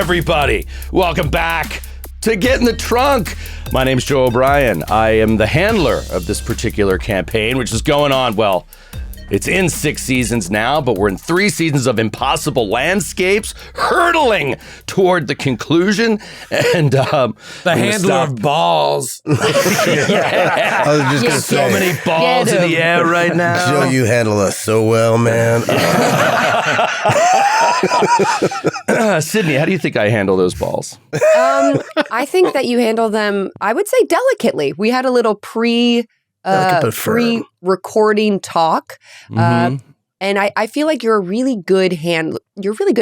everybody. Welcome back to Get in the Trunk. My name's Joe O'Brien. I am the handler of this particular campaign, which is going on, well, it's in 6 seasons now, but we're in 3 seasons of impossible landscapes, hurtling toward the conclusion. And the handler of balls. I was just going to say, so many balls in the air right now. Joe, you handle us so well, man. Sydney, how do you think I handle those balls? I think that you handle them, I would say, delicately. We had a little pre-recording talk. And I feel like you're a really good handler. Really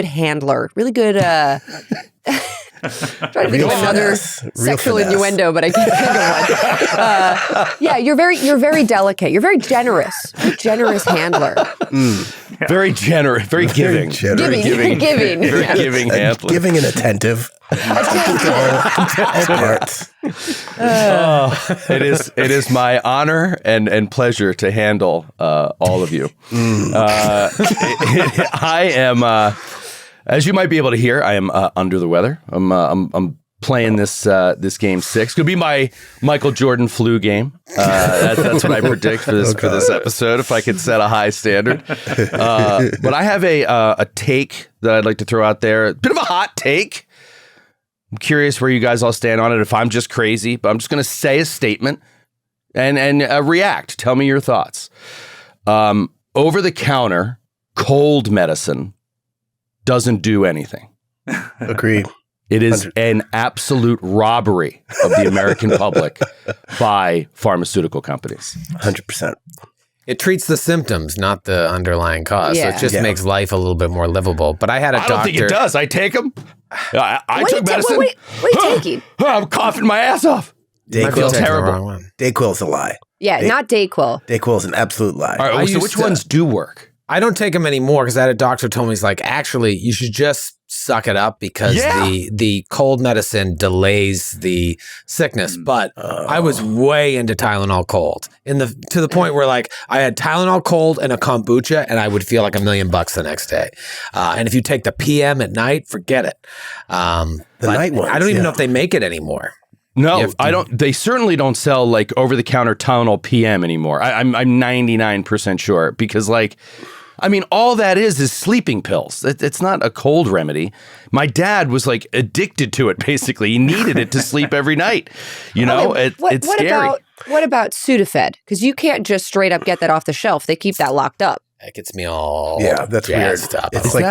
good trying to think of another sexual innuendo, but I can't think of one. You're very delicate. You're very generous. Very generous handler. Very generous, very giving. Giving handler. Giving and attentive. It is my honor and pleasure to handle all of you. I am, as you might be able to hear, I am under the weather. I'm playing this game 6. Could be my Michael Jordan flu game. That's what I predict for this episode, if I could set a high standard. But I have a take that I'd like to throw out there. A bit of a hot take. I'm curious where you guys all stand on it, if I'm just crazy, but I'm just going to say a statement and react. Tell me your thoughts. Over-the-counter cold medicine doesn't do anything. Agreed. It is an absolute robbery of the American public by pharmaceutical companies. 100%. It treats the symptoms, not the underlying cause. Yeah. So it just makes life a little bit more livable. But I had a doctor. I don't think it does. I take them. I took medicine. What are you taking? I'm coughing my ass off. Dayquil. Terrible. Dayquil's a lie. Yeah, not Dayquil. Dayquil's an absolute lie. All right, so which ones do work? I don't take them anymore because I had a doctor told me, he's like, actually, you should just suck it up because the cold medicine delays the sickness. But I was way into Tylenol cold to the point where like I had Tylenol cold and a kombucha and I would feel like $1 million the next day. And if you take the PM at night, forget it. The night ones, I don't even know if they make it anymore. No, I don't. They certainly don't sell like over-the-counter Tylenol PM anymore. I'm 99% sure because like, I mean, all that is sleeping pills. It's not a cold remedy. My dad was like addicted to it. Basically, he needed it to sleep every night. You know, it's scary. What about Sudafed? Because you can't just straight up get that off the shelf. They keep that locked up. That gets me all that's weird. Up. It's like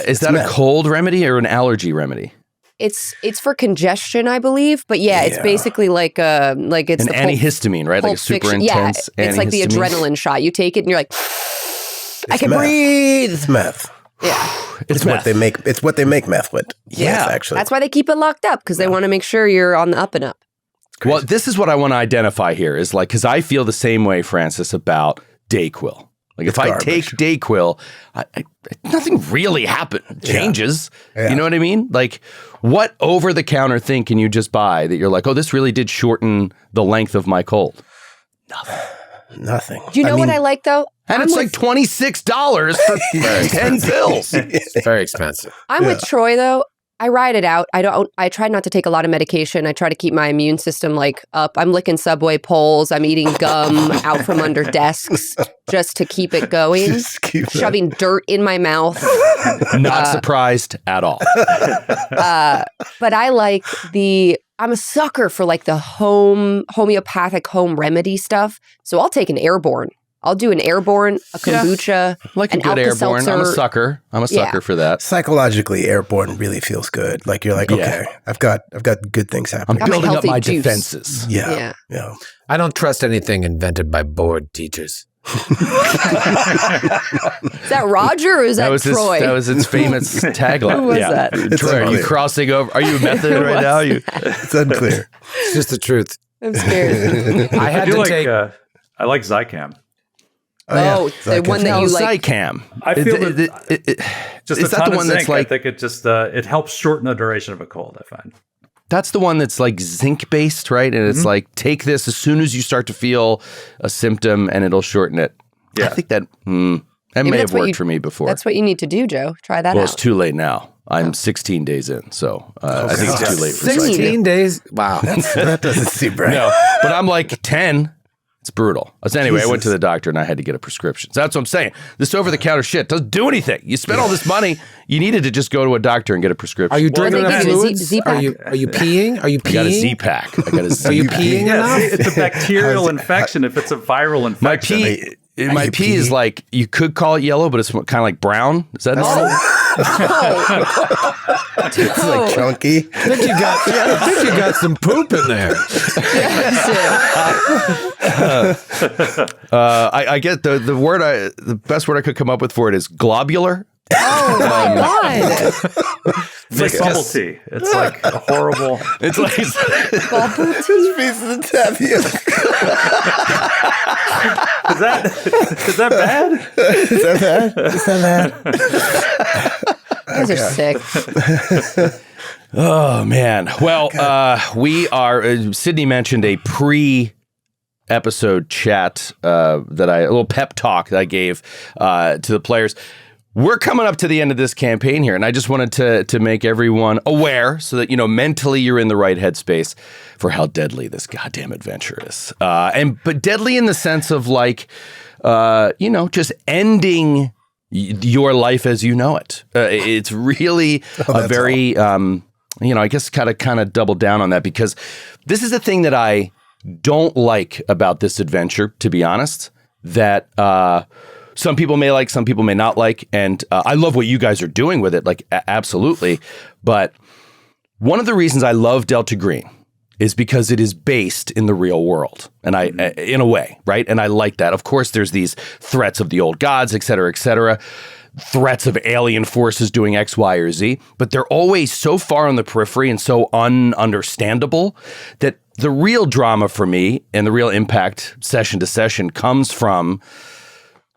is that a cold remedy or an allergy remedy? It's for congestion, I believe, but it's basically like it's an antihistamine, right? Like a super intense. Yeah, it's like the adrenaline shot. You take it and you're like, I can meth. breathe. It's meth. Yeah, it's what they make. It's what they make meth with. Yeah, actually, that's why they keep it locked up because they want to make sure you're on the up and up. Well, this is what I want to identify here is like because I feel the same way, Francis, about Dayquil. Like if I take Dayquil, nothing really changes. Yeah. You know what I mean? Like what over-the-counter thing can you just buy that you're like, oh, this really did shorten the length of my cold? Nothing. Do you know what I like though? And it's like $26 for 10 pills. It's very expensive. I'm with Troy though. I ride it out. I try not to take a lot of medication. I try to keep my immune system like up. I'm licking subway poles. I'm eating gum out from under desks just to keep it going. Shoving dirt in my mouth. Not surprised at all. But I like I'm a sucker for like the homeopathic home remedy stuff. So I'll take an Airborne. I'll do an Airborne, a kombucha, like a good Airborne. I'm a sucker. For that. Psychologically, Airborne really feels good. Like you're like, okay, I've got good things happening. I'm building up my juice. defenses. Yeah. I don't trust anything invented by bored teachers. Is that Roger or is that Troy? That was its famous tagline. Who was that? Troy, are you crossing over? Are you method right now? It's unclear. It's just the truth. I'm scared. I like Zycam. The one that you like. Zycam. I feel is that the one that's like? I think it just it helps shorten the duration of a cold. I find that's the one that's like zinc based, right? And it's like take this as soon as you start to feel a symptom, and it'll shorten it. Yeah, I think that may have worked for me before. That's what you need to do, Joe. Try that out. Well, it's too late now. I'm 16 days in, so I think it's too late for 16 days? Wow. That doesn't seem right. No, but I'm like 10. It's brutal. So anyway, I went to the doctor and I had to get a prescription. So that's what I'm saying. This over-the-counter shit doesn't do anything. You spent all this money. You needed to just go to a doctor and get a prescription. Are you drinking Well, they enough give you a fluids? Z-pack. Are you peeing? Are you peeing? I got a Z-pack. I got a Z-pack. Are you peeing enough? It's a bacterial infection if it's a viral infection. My pee is like, you could call it yellow, but it's kind of like brown. Is that normal? It's like chunky. I think you got some poop in there. I get the word the best word I could come up with for it is globular. Oh my God. It's like bubble tea. It's like a horrible. It's like Bubble tea? Pieces of tapioca. Is that bad? Is that bad? You guys are sick. oh man. Well, we are. Sydney mentioned a pre-episode chat a little pep talk that I gave to the players. We're coming up to the end of this campaign here, and I just wanted to make everyone aware so that, mentally you're in the right headspace for how deadly this goddamn adventure is. But deadly in the sense of like, just ending your life as you know it. It's really a very, I guess kind of double down on that, because this is the thing that I don't like about this adventure, to be honest, that some people may like, some people may not like. And I love what you guys are doing with it, like absolutely. But one of the reasons I love Delta Green is because it is based in the real world. And in a way, right? And I like that. Of course, there's these threats of the old gods, et cetera, threats of alien forces doing X, Y, or Z, but they're always so far on the periphery and so ununderstandable that the real drama for me and the real impact session to session comes from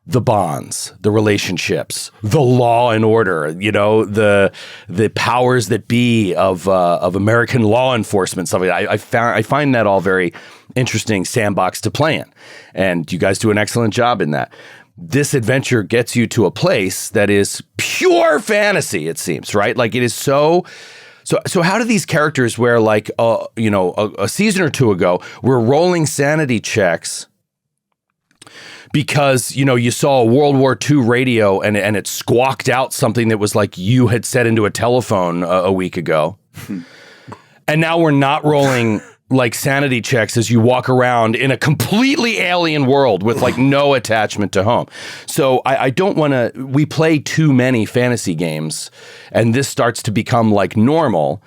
the bonds, the relationships, the law and order, the powers that be of American law enforcement, stuff like that. I find that all very interesting sandbox to play in, and you guys do an excellent job in that. This adventure gets you to a place that is pure fantasy, it seems, right? Like it is so how do these characters where like a season or two ago we're rolling sanity checks because, you saw a World War II radio and it squawked out something that was like you had said into a telephone a week ago. And now we're not rolling like sanity checks as you walk around in a completely alien world with like no attachment to home. So I don't want to, we play too many fantasy games and this starts to become like normal.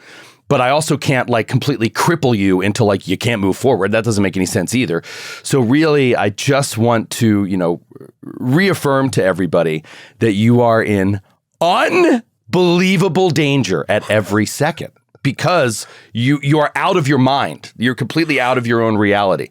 But I also can't like completely cripple you into like you can't move forward. That doesn't make any sense either. So really, I just want to, reaffirm to everybody that you are in unbelievable danger at every second because you are out of your mind. You're completely out of your own reality.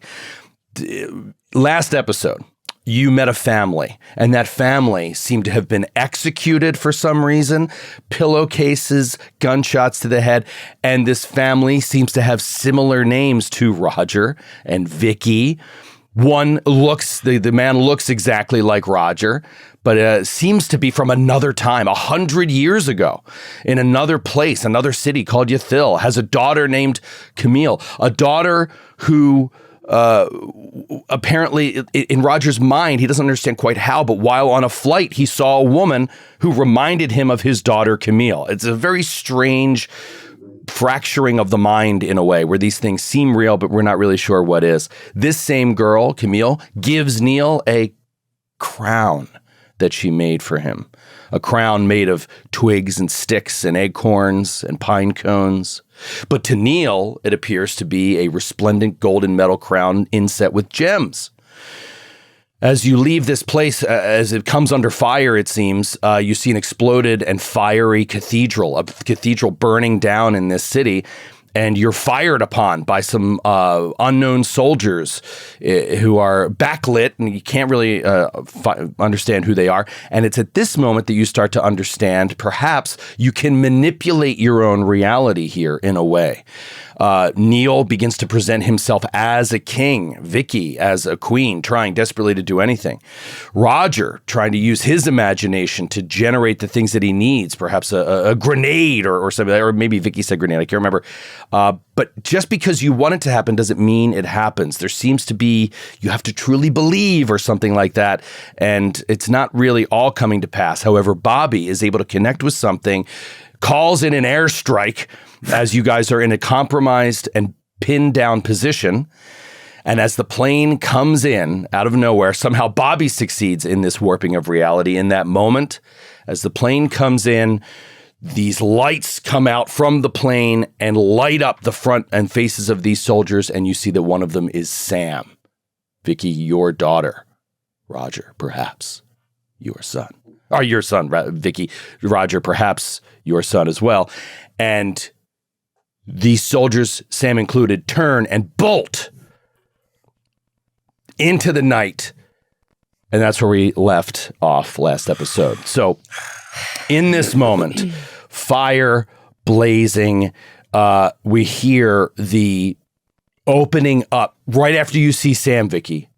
Last episode, you met a family, and that family seemed to have been executed for some reason. Pillowcases, gunshots to the head, and this family seems to have similar names to Roger and Vicky. The man looks exactly like Roger, but seems to be from another time, 100 years ago, in another place, another city called Yathil. Has a daughter named Camille, a daughter who apparently in Roger's mind, he doesn't understand quite how, but while on a flight, he saw a woman who reminded him of his daughter, Camille. It's a very strange fracturing of the mind in a way where these things seem real, but we're not really sure what is. This same girl, Camille, gives Neil a crown that she made for him. A crown made of twigs and sticks and acorns and pine cones. But to Neil, it appears to be a resplendent golden metal crown inset with gems. As you leave this place, as it comes under fire, it seems, you see an exploded and fiery cathedral, a cathedral burning down in this city. and you're fired upon by some unknown soldiers who are backlit, and you can't really understand who they are. And it's at this moment that you start to understand perhaps you can manipulate your own reality here in a way. Neil begins to present himself as a king, Vicky as a queen, trying desperately to do anything. Roger trying to use his imagination to generate the things that he needs, perhaps a grenade or something, or maybe Vicky said grenade, I can't remember. But just because you want it to happen doesn't mean it happens. There seems to be, you have to truly believe or something like that, and it's not really all coming to pass. However, Bobby is able to connect with something, calls in an airstrike as you guys are in a compromised and pinned down position. And as the plane comes in out of nowhere, somehow Bobby succeeds in this warping of reality. In that moment, as the plane comes in, these lights come out from the plane and light up the front and faces of these soldiers. And you see that one of them is Sam. Vicky, your daughter. Roger, perhaps your son. Or your son, Vicky. Roger, perhaps your son as well. And these soldiers, Sam included, turn and bolt into the night. And that's where we left off last episode. So in this moment, fire blazing, we hear the opening up. Right after you see Sam, Vicky,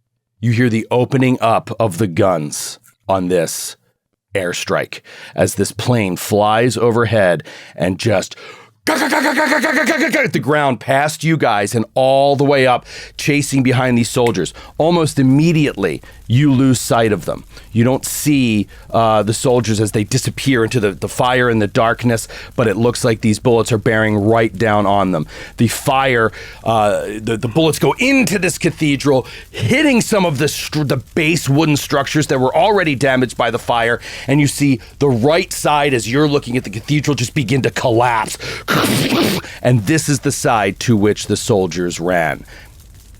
you hear the opening up of the guns on this airstrike as this plane flies overhead and just the ground past you guys and all the way up, chasing behind these soldiers. Almost immediately, you lose sight of them. You don't see the soldiers as they disappear into the fire and the darkness, but it looks like these bullets are bearing right down on them. The fire, the bullets go into this cathedral, hitting some of the base wooden structures that were already damaged by the fire, and you see the right side, as you're looking at the cathedral, just begin to collapse. And this is the side to which the soldiers ran.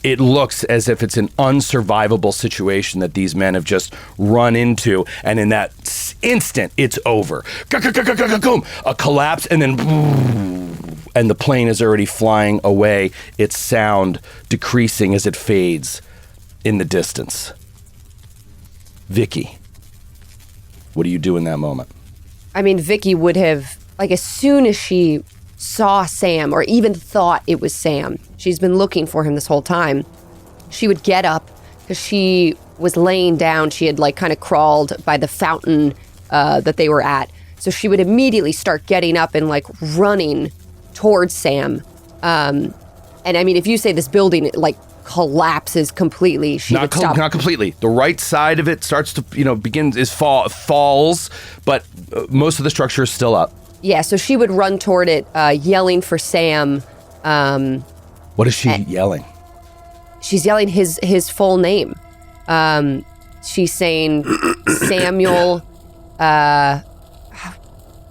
It looks as if it's an unsurvivable situation that these men have just run into, and in that instant, it's over. A collapse, and then and the plane is already flying away, its sound decreasing as it fades in the distance. Vicky, what do you do in that moment? I mean, Vicky would have, like, as soon as she saw Sam or even thought it was Sam, she's been looking for him this whole time, she would get up because she was laying down. She had like kind of crawled by the fountain that they were at. So she would immediately start getting up and like running towards Sam. And I mean, if you say this building like collapses completely, she would stop. Not completely. The right side of it starts to, falls, but most of the structure is still up. Yeah, so she would run toward it, yelling for Sam. What is she yelling? She's yelling his full name. She's saying Samuel.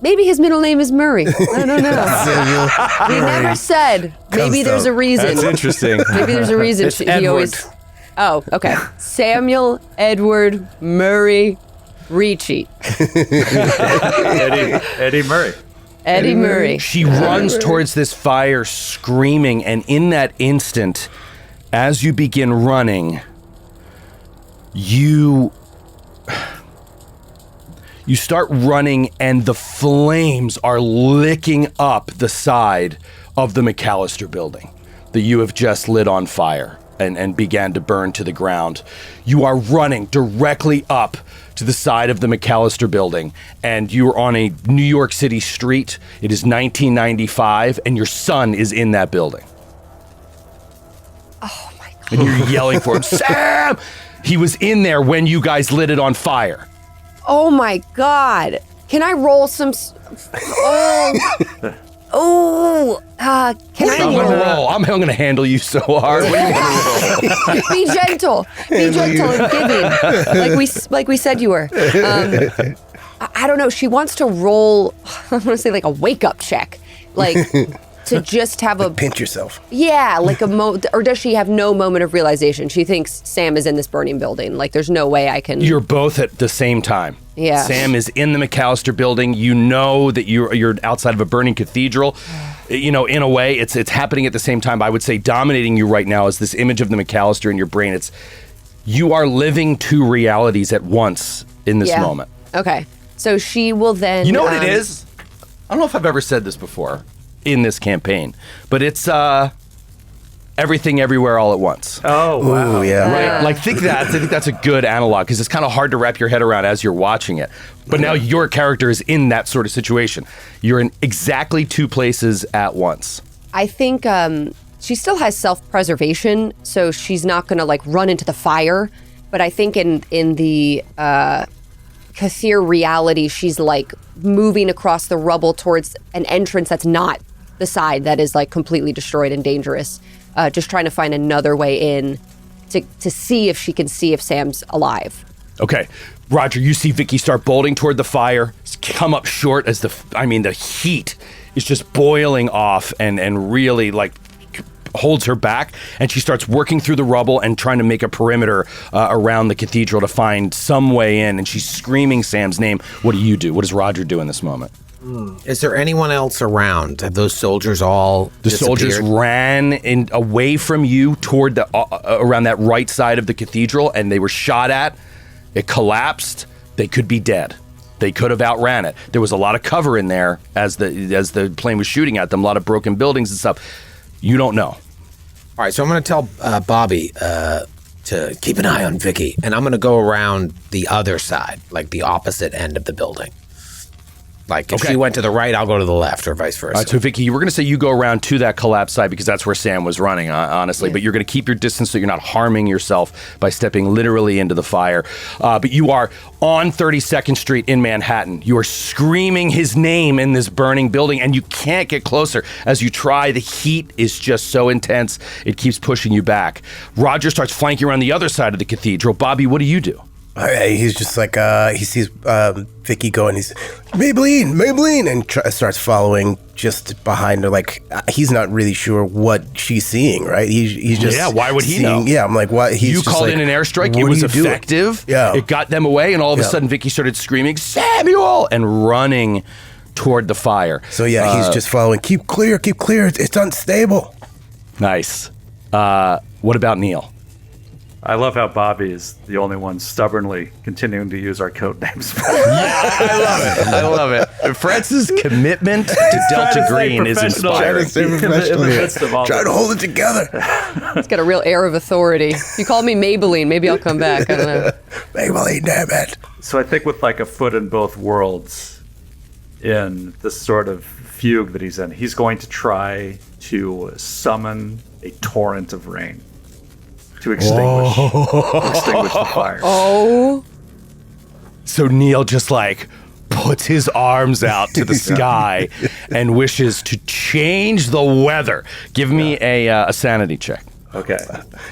Maybe his middle name is Murray. I don't know. He never said. Maybe there's a reason. That's interesting. Maybe there's a reason. He always. Oh, okay. Samuel Edward Murray Ricci. Eddie Murray. Eddie Murray. She runs towards this fire screaming, and in that instant, as you begin running, you start running, and the flames are licking up the side of the McAllister building that you have just lit on fire and began to burn to the ground. You are running directly up to the side of the McAllister building, and you're on a New York City street. It is 1995, and your son is in that building. Oh my God. And you're yelling for him, Sam! He was in there when you guys lit it on fire. Oh my God. Can I roll some... Can I'm gonna roll. I'm gonna handle you so hard. What do you want to roll? Be gentle. Be gentle and giving, like we said you were. I don't know. She wants to roll. I want to say like a wake up check, like to just have a pinch yourself. Yeah, like or does she have no moment of realization? She thinks Sam is in this burning building. Like there's no way I can. You're both at the same time. Yeah. Sam is in the McAllister building. You know that you're outside of a burning cathedral. in a way, it's happening at the same time. I would say dominating you right now is this image of the McAllister in your brain. You are living two realities at once in this moment. Okay. So she will then... You know what it is? I don't know if I've ever said this before in this campaign, but it's everything everywhere all at once. Oh, wow. Ooh, yeah. Right? I think that's a good analog because it's kind of hard to wrap your head around as you're watching it. But now your character is in that sort of situation. You're in exactly two places at once. I think she still has self-preservation, so she's not going to run into the fire. But I think in the Kathir reality, she's moving across the rubble towards an entrance that's not the side that is completely destroyed and dangerous. Just trying to find another way in to see if she can see if Sam's alive. Okay. Roger, you see Vicky start bolting toward the fire, come up short as the heat is just boiling off and really holds her back, and she starts working through the rubble and trying to make a perimeter around the cathedral to find some way in, and she's screaming Sam's name. What do you do? What does Roger do in this moment? Is there anyone else around? Have those soldiers all soldiers ran away from you toward the around that right side of the cathedral, and they were shot at. It collapsed. They could be dead. They could have outran it. There was a lot of cover in there as the plane was shooting at them, a lot of broken buildings and stuff. You don't know. All right, so I'm going to tell Bobby to keep an eye on Vicky, and I'm going to go around the other side, the opposite end of the building. If she went to the right, I'll go to the left, or vice versa. So Vicky, you were going to say you go around to that collapsed side because that's where Sam was running, honestly. Yeah. But you're going to keep your distance so you're not harming yourself by stepping literally into the fire. But you are on 32nd Street in Manhattan. You are screaming his name in this burning building, and you can't get closer. As you try, the heat is just so intense, it keeps pushing you back. Roger starts flanking around the other side of the cathedral. Bobby, what do you do? He's just he sees Vicky going, he's Maybelline, and starts following just behind her. He's not really sure what she's seeing, right? He's just why would he know? Yeah, I'm what? He's you just called in an airstrike. It was effective. Yeah, it got them away, and all of a sudden, Vicky started screaming Samuel and running toward the fire. So he's just following. Keep clear. It's unstable. Nice. What about Neil? I love how Bobby is the only one stubbornly continuing to use our code names. I love it. France's commitment to Delta Green is inspiring. Trying to hold it together. It's got a real air of authority. If you call me Maybelline, maybe I'll come back. I don't know. Maybelline, damn it. So I think with a foot in both worlds in this sort of fugue that he's in, he's going to try to summon a torrent of rain to extinguish the fire. Oh. So Neil just puts his arms out to the sky and wishes to change the weather. Give me a sanity check. Okay.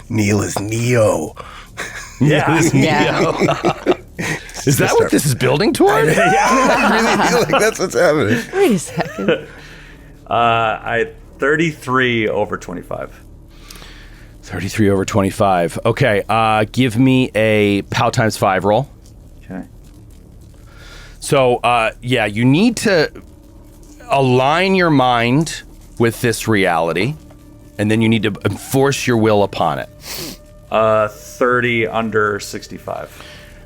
Neil is Neo. Yeah. Is that what this is building toward? I really feel that's what's happening. Wait a second. I 33 over 25. 33 over 25. Okay, give me a POW times 5 roll. Okay. So, you need to align your mind with this reality, and then you need to enforce your will upon it. 30 under 65.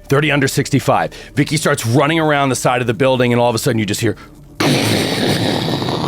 30 under 65. Vicky starts running around the side of the building, and all of a sudden you just hear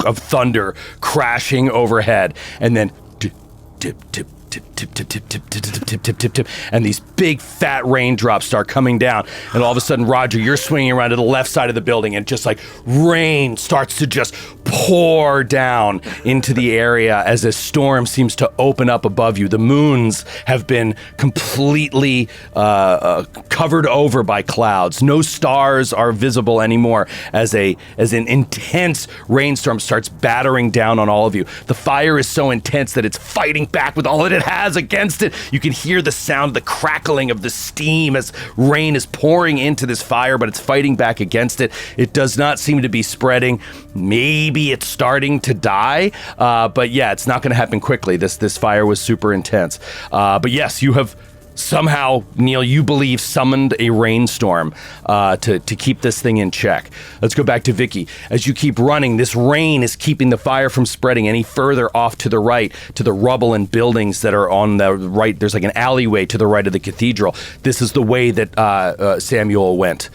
of thunder crashing overhead, and then dip, dip, dip, tip, tip, tip, tip, tip, tip, tip, tip, tip, tip, and these big fat raindrops start coming down. And all of a sudden, Roger, you're swinging around to the left side of the building, and just rain starts to just pour down into the area as a storm seems to open up above you. The moons have been completely covered over by clouds. No stars are visible anymore as an intense rainstorm starts battering down on all of you. The fire is so intense that it's fighting back with all that it has against it. You can hear the sound, the crackling of the steam as rain is pouring into this fire, but it's fighting back against it. It does not seem to be spreading. Maybe it's starting to die, but it's not going to happen quickly. This fire was super intense. But yes, you have somehow, Neil, you believe summoned a rainstorm to keep this thing in check. Let's go back to Vicky. As you keep running, this rain is keeping the fire from spreading any further off to the right, to the rubble and buildings that are on the right. There's like an alleyway to the right of the cathedral. This is the way that Samuel went.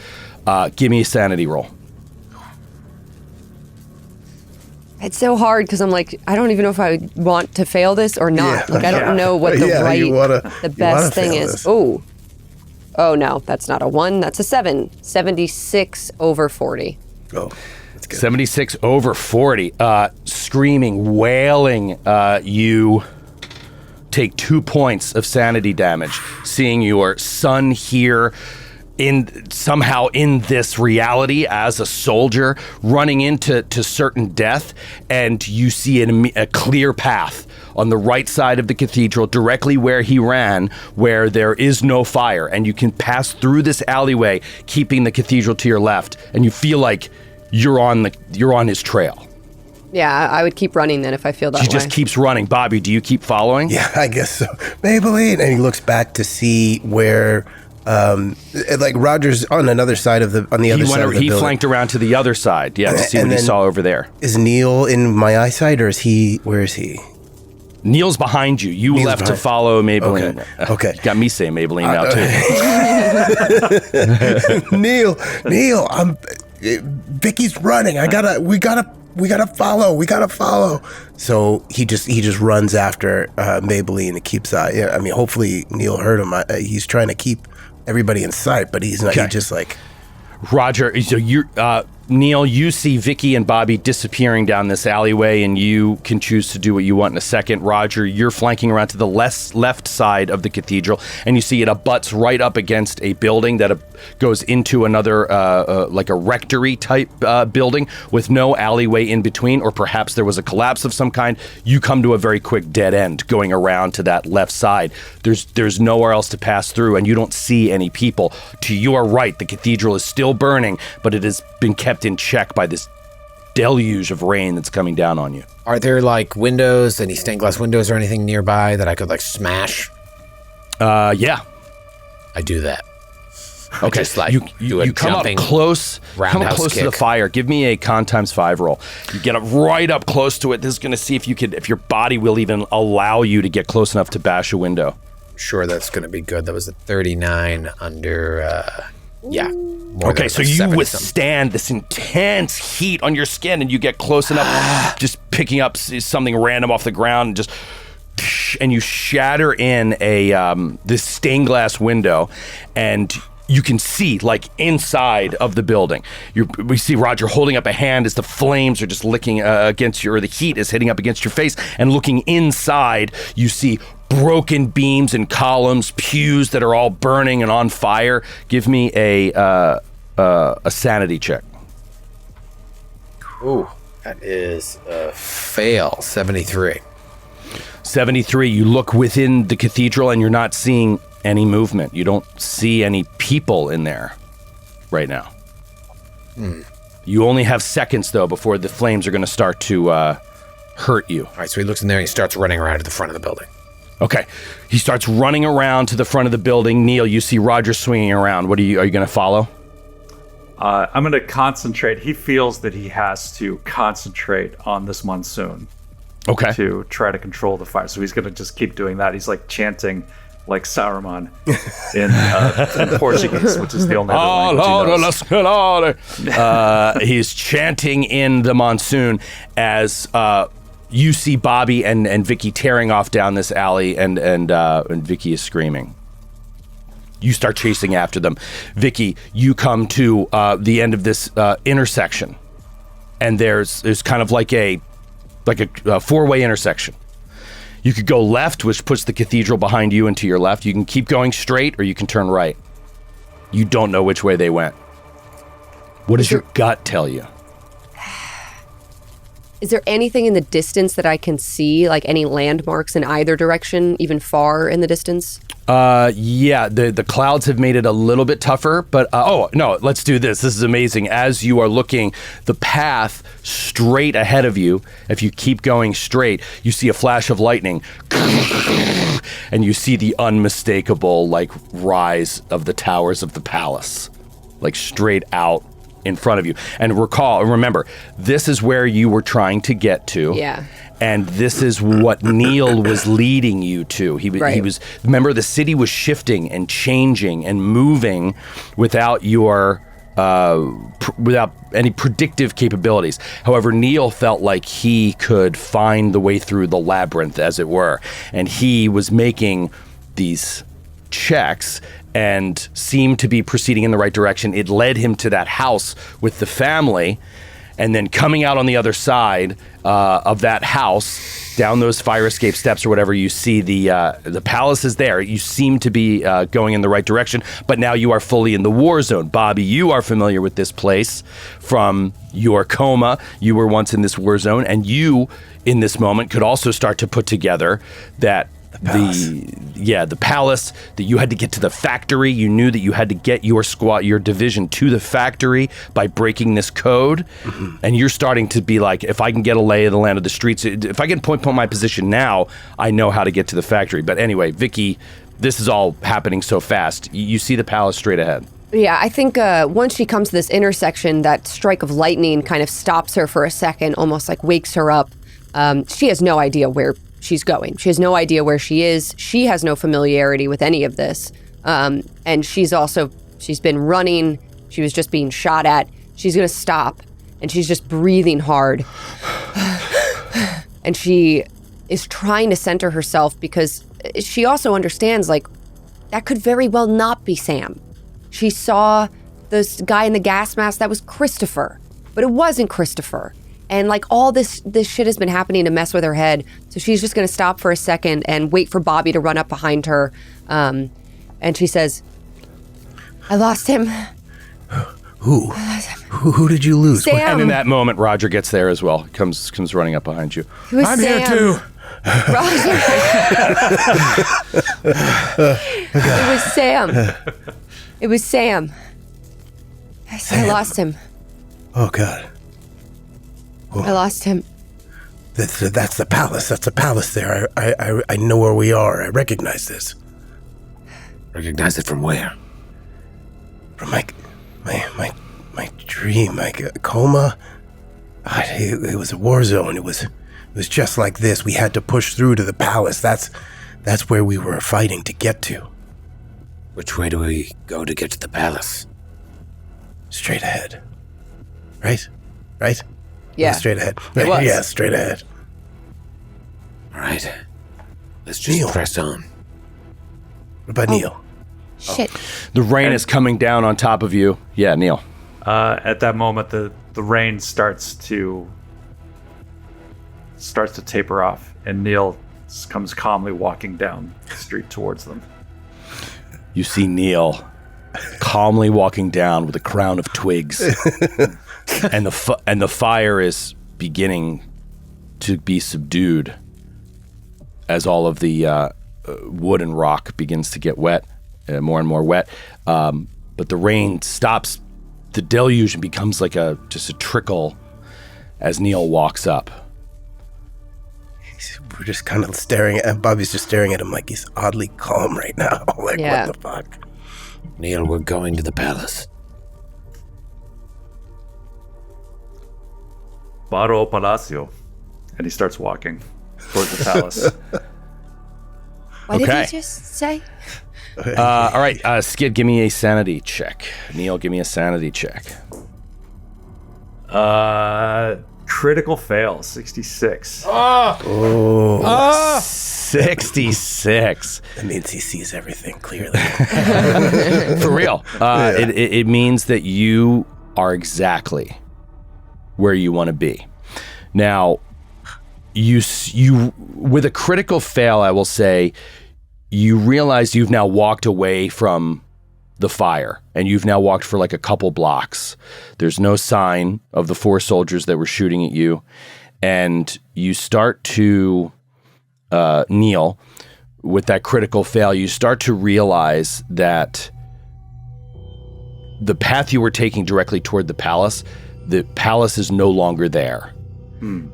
Give me a sanity roll. It's so hard because I'm like, I don't even know if I want to fail this or not. Yeah. Like, I don't know what the best thing is. This. Oh no, that's not a 1. That's a 7. 76 over 40. Oh, that's good. 76 over 40. Screaming, wailing, you take 2 points of sanity damage, seeing your son here somehow in this reality as a soldier running into certain death, and you see a clear path on the right side of the cathedral directly where he ran, where there is no fire, and you can pass through this alleyway keeping the cathedral to your left, and you feel like you're on his trail. Yeah, I would keep running then if I feel that way. She just keeps running. Bobby, do you keep following? Yeah, I guess so. Maybelline, and he looks back to see where. Like Roger's on another side of the other side of the building. He flanked around to the other side, to see what he saw over there. Is Neil in my eyesight, or is he? Where is he? Neil's behind you. You left to follow Maybelline. Okay. You got me saying Maybelline now too. Neil, Vicky's running. We gotta follow. So he just runs after Maybelline and keeps. I mean, hopefully Neil heard him. He's trying to keep everybody in sight, but he's not. Okay. He's just like Roger. So Neil, you see Vicky and Bobby disappearing down this alleyway, and you can choose to do what you want in a second. Roger, you're flanking around to the left side of the cathedral, and you see it abuts right up against a building that goes into another, like a rectory type building with no alleyway in between, or perhaps there was a collapse of some kind. You come to a very quick dead end going around to that left side. There's nowhere else to pass through, and you don't see any people. To your right, the cathedral is still burning, but it has been kept in check by this deluge of rain that's coming down on you. Are there like windows, any stained glass windows or anything nearby that I could like smash? Yeah. I do that. Okay, Just like you do a come up jumping close roundhouse to the kick. fire. Give me a con times 5 roll. You get up right up close to it. This is going to see if your body will even allow you to get close enough to bash a window. Sure, that's going to be good. That was a 39 under, yeah. Okay, so you withstand this intense heat on your skin, and you get close enough, just picking up something random off the ground, and you shatter in this stained glass window, and you can see like inside of the building. We see Roger holding up a hand as the flames are just licking against you, or the heat is hitting up against your face, and looking inside, you see broken beams and columns, pews that are all burning and on fire. Give me a sanity check. Ooh, that is a fail. 73. 73. You look within the cathedral and you're not seeing any movement. You don't see any people in there right now. You only have seconds though before the flames are going to start to hurt you. All right, so he looks in there and he starts running around to the front of the building. Okay. He starts running around to the front of the building. Neil, you see Roger swinging around. Are you going to follow? I'm going to concentrate. He feels that he has to concentrate on this monsoon. Okay. To try to control the fire. So he's going to just keep doing that. He's like chanting like Saruman in Portuguese, which is the only other language he knows. He's chanting in the monsoon as you see Bobby and Vicky tearing off down this alley, and Vicky is screaming. You start chasing after them. Vicky, you come to the end of this intersection, and there's kind of like a four-way intersection. You could go left, which puts the cathedral behind you and to your left. You can keep going straight, or you can turn right. You don't know which way they went. What does your gut tell you? Is there anything in the distance that I can see, like any landmarks in either direction, even far in the distance? Yeah, the clouds have made it a little bit tougher, but no, let's do this. This is amazing. As you are looking, the path straight ahead of you, if you keep going straight, you see a flash of lightning, and you see the unmistakable like rise of the towers of the palace, like straight out in front of you. And remember, this is where you were trying to get to. Yeah. And this is what Neil was leading you to. He was. Remember, the city was shifting and changing and moving without your without any predictive capabilities. However, Neil felt like he could find the way through the labyrinth, as it were, and he was making these checks and seemed to be proceeding in the right direction. It led him to that house with the family. And then coming out on the other side of that house, down those fire escape steps or whatever, you see the palace is there. You seem to be going in the right direction, but now you are fully in the war zone. Bobby, you are familiar with this place from your coma. You were once in this war zone, and you, in this moment, could also start to put together that the palace, that you had to get to the factory. You knew that you had to get your division to the factory by breaking this code. Mm-hmm. And you're starting to be like, if I can get a lay of the land of the streets, if I can point my position now, I know how to get to the factory. But anyway, Vicky, this is all happening so fast. You see the palace straight ahead. Yeah, I think once she comes to this intersection, that strike of lightning kind of stops her for a second, almost like wakes her up. She has no idea where she's going. She has no idea where she is. She has no familiarity with any of this. And she's been running. She was just being shot at. She's going to stop. And she's just breathing hard. And she is trying to center herself because she also understands, like, that could very well not be Sam. She saw this guy in the gas mask. That was Christopher. But it wasn't Christopher. And like all this shit has been happening to mess with her head. So she's just going to stop for a second and wait for Bobby to run up behind her. And she says, I lost him. Who? Who did you lose? Sam. And in that moment, Roger gets there as well. Comes running up behind you. It was I'm Sam. here too. Roger. It was Sam. It was Sam. I lost him. Oh, God. I lost him. That's the palace. That's the palace there. I know where we are. I recognize this. Recognize it from where? From my dream, my coma. It was a war zone. It was just like this. We had to push through to the palace. That's where we were fighting to get to. Which way do we go to get to the palace? Straight ahead. Right? Yeah. Straight ahead. It was. Yeah, straight ahead. All right. Let's just Neil. press on. What about Neil? Shit. The rain is coming down on top of you. Yeah, Neil. At that moment, the rain starts to taper off, and Neil comes calmly walking down the street towards them. You see Neil calmly walking down with a crown of twigs. And the fire is beginning to be subdued as all of the wood and rock begins to get wet, more and more wet. But the rain stops. The deluge and becomes like just a trickle as Neil walks up. We're just kind of staring at Bobby's just staring at him like he's oddly calm right now. Like, Yeah. what the fuck? Neil, we're going to the palace. Baro Palacio. And he starts walking towards the palace. What did Okay. he just say? All right, Skid, give me a sanity check. Neil, give me a sanity check. Critical fail, 66. 66. That means he sees everything clearly. For real. It means that you are exactly where you want to be. Now, you with a critical fail, I will say, you realize you've now walked away from the fire, and you've now walked for like a couple blocks. There's no sign of the 4 soldiers that were shooting at you, and you start to, Neil, with that critical fail, you start to realize that the path you were taking directly toward the palace is no longer there.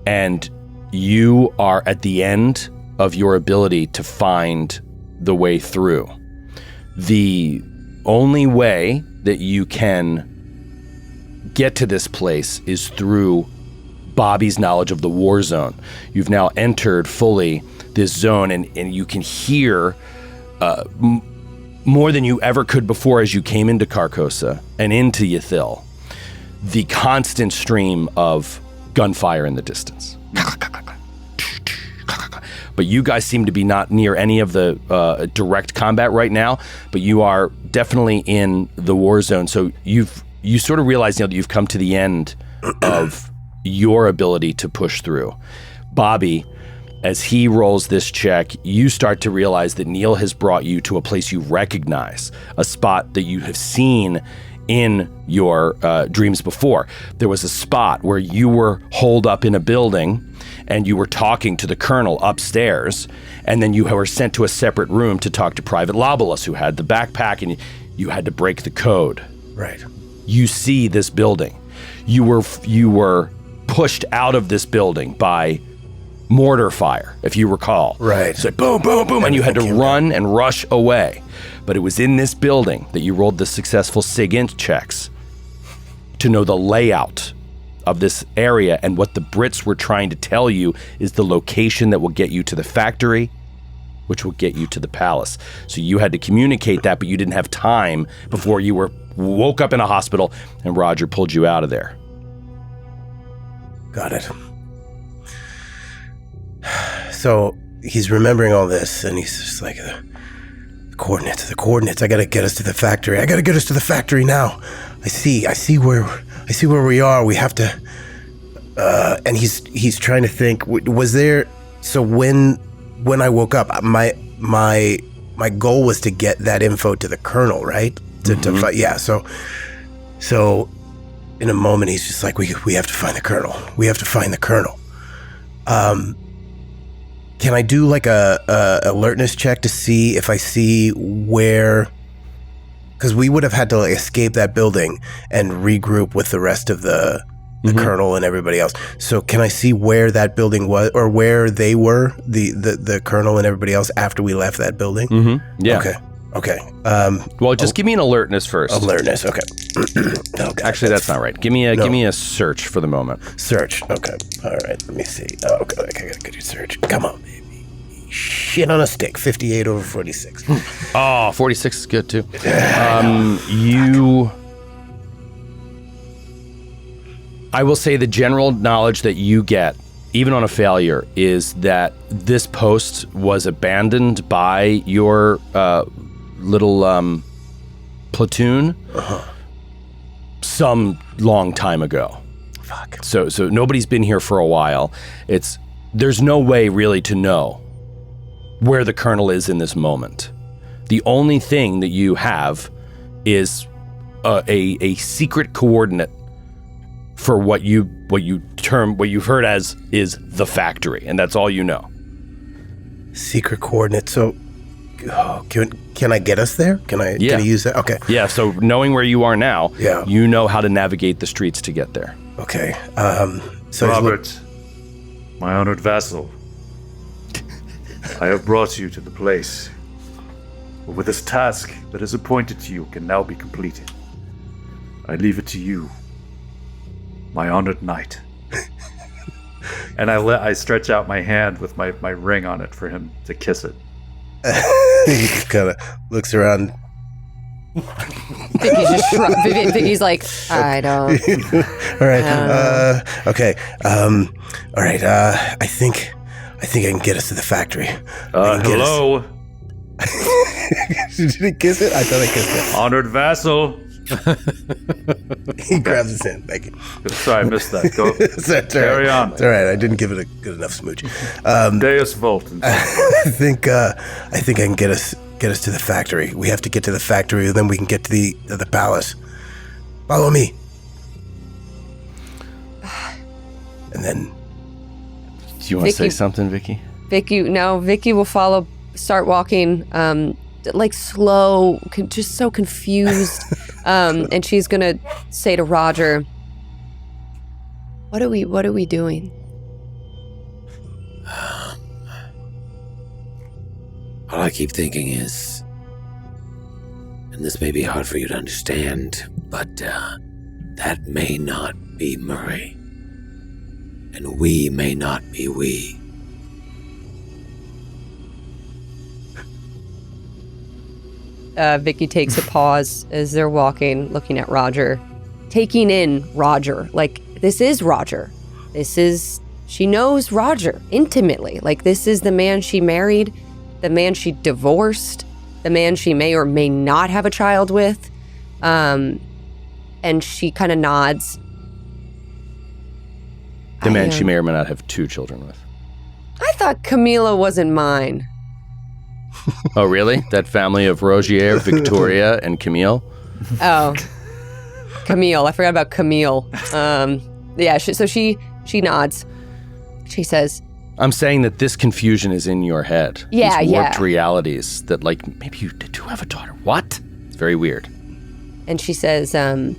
And you are at the end of your ability to find the way through. The only way that you can get to this place is through Bobby's knowledge of the war zone. You've now entered fully this zone, and you can hear more than you ever could before as you came into Carcosa and into Yathil, the constant stream of gunfire in the distance. But you guys seem to be not near any of the direct combat right now, but you are definitely in the war zone. So you sort of realize, Neil, that you've come to the end of your ability to push through. Bobby, as he rolls this check, you start to realize that Neil has brought you to a place you recognize, a spot that you have seen in your dreams before. There was a spot where you were holed up in a building and you were talking to the colonel upstairs, and then you were sent to a separate room to talk to Private Lavallee, who had the backpack, and you had to break the code. Right. You see this building. You were pushed out of this building by mortar fire, if you recall. Right. It's like boom, boom, boom, and you had to run and rush away. But it was in this building that you rolled the successful SIG-int checks to know the layout of this area, and what the Brits were trying to tell you is the location that will get you to the factory, which will get you to the palace. So you had to communicate that, but you didn't have time before you woke up in a hospital and Roger pulled you out of there. Got it. So he's remembering all this, and he's just like, the coordinates. I gotta get us to the factory now. I see where we are. We have to. And he's trying to think. Was there? So when I woke up, my goal was to get that info to the colonel, right? To fight. Yeah. So in a moment, he's just like, we have to find the colonel. We have to find the colonel. Can I do like a alertness check to see if I see where? Because we would have had to escape that building and regroup with the rest of the colonel and everybody else. So can I see where that building was, or where they were, the colonel and everybody else, after we left that building? Yeah. Okay. Well, just give me an alertness first. Alertness. Okay. Okay. Actually, that's not right. Give me a search for the moment. Search. Okay. All right. Let me see. Oh, okay. I gotta get search. Come on, baby. Shit on a stick. 58 over 46. Oh, 46 is good too. I will say the general knowledge that you get, even on a failure, is that this post was abandoned by your little platoon some long time ago. Fuck. So nobody's been here for a while. There's no way really to know where the colonel is in this moment. The only thing that you have is a secret coordinate for what you've heard as is the factory, and that's all you know. Secret coordinate. So, can I get us there? Can I use that? Okay. Yeah. So knowing where you are now, you know how to navigate the streets to get there. Okay. So Robert, my honored vassal, I have brought you to the place where this task that is appointed to you can now be completed. I leave it to you, my honored knight. And I stretch out my hand with my ring on it for him to kiss it. He just kind of looks around. Vicky's just Vicky's like, I don't. All right. Okay. All right. I think I can get us to the factory. Hello. Did he kiss it? I thought I kissed it. Honored vassal. He grabs his hand. Thank you. Sorry, I missed that. Go. Carry on. It's all right. I didn't give it a good enough smooch. Deus Volt. I think I can get us to the factory. We have to get to the factory, and then we can get to the palace. Follow me. And then you want to say something, Vicky? Vicky will start walking, like slow, just so confused. And she's going to say to Roger, what are we doing? All I keep thinking is, and this may be hard for you to understand, but that may not be Murray. And we may not be we. Vicky takes a pause as they're walking, looking at Roger, taking in Roger. Like, this is Roger. She knows Roger intimately. Like, this is the man she married, the man she divorced, the man she may or may not have a child with. And she kind of nods. The man she may or may not have 2 children with. I thought Camila wasn't mine. Oh, really? That family of Rogier, Victoria, and Camille? Oh, Camille. I forgot about Camille. Yeah, so she nods. She says, I'm saying that this confusion is in your head. Yeah, These warped yeah. realities that, like, maybe you do have a daughter. What? It's very weird. And she says, I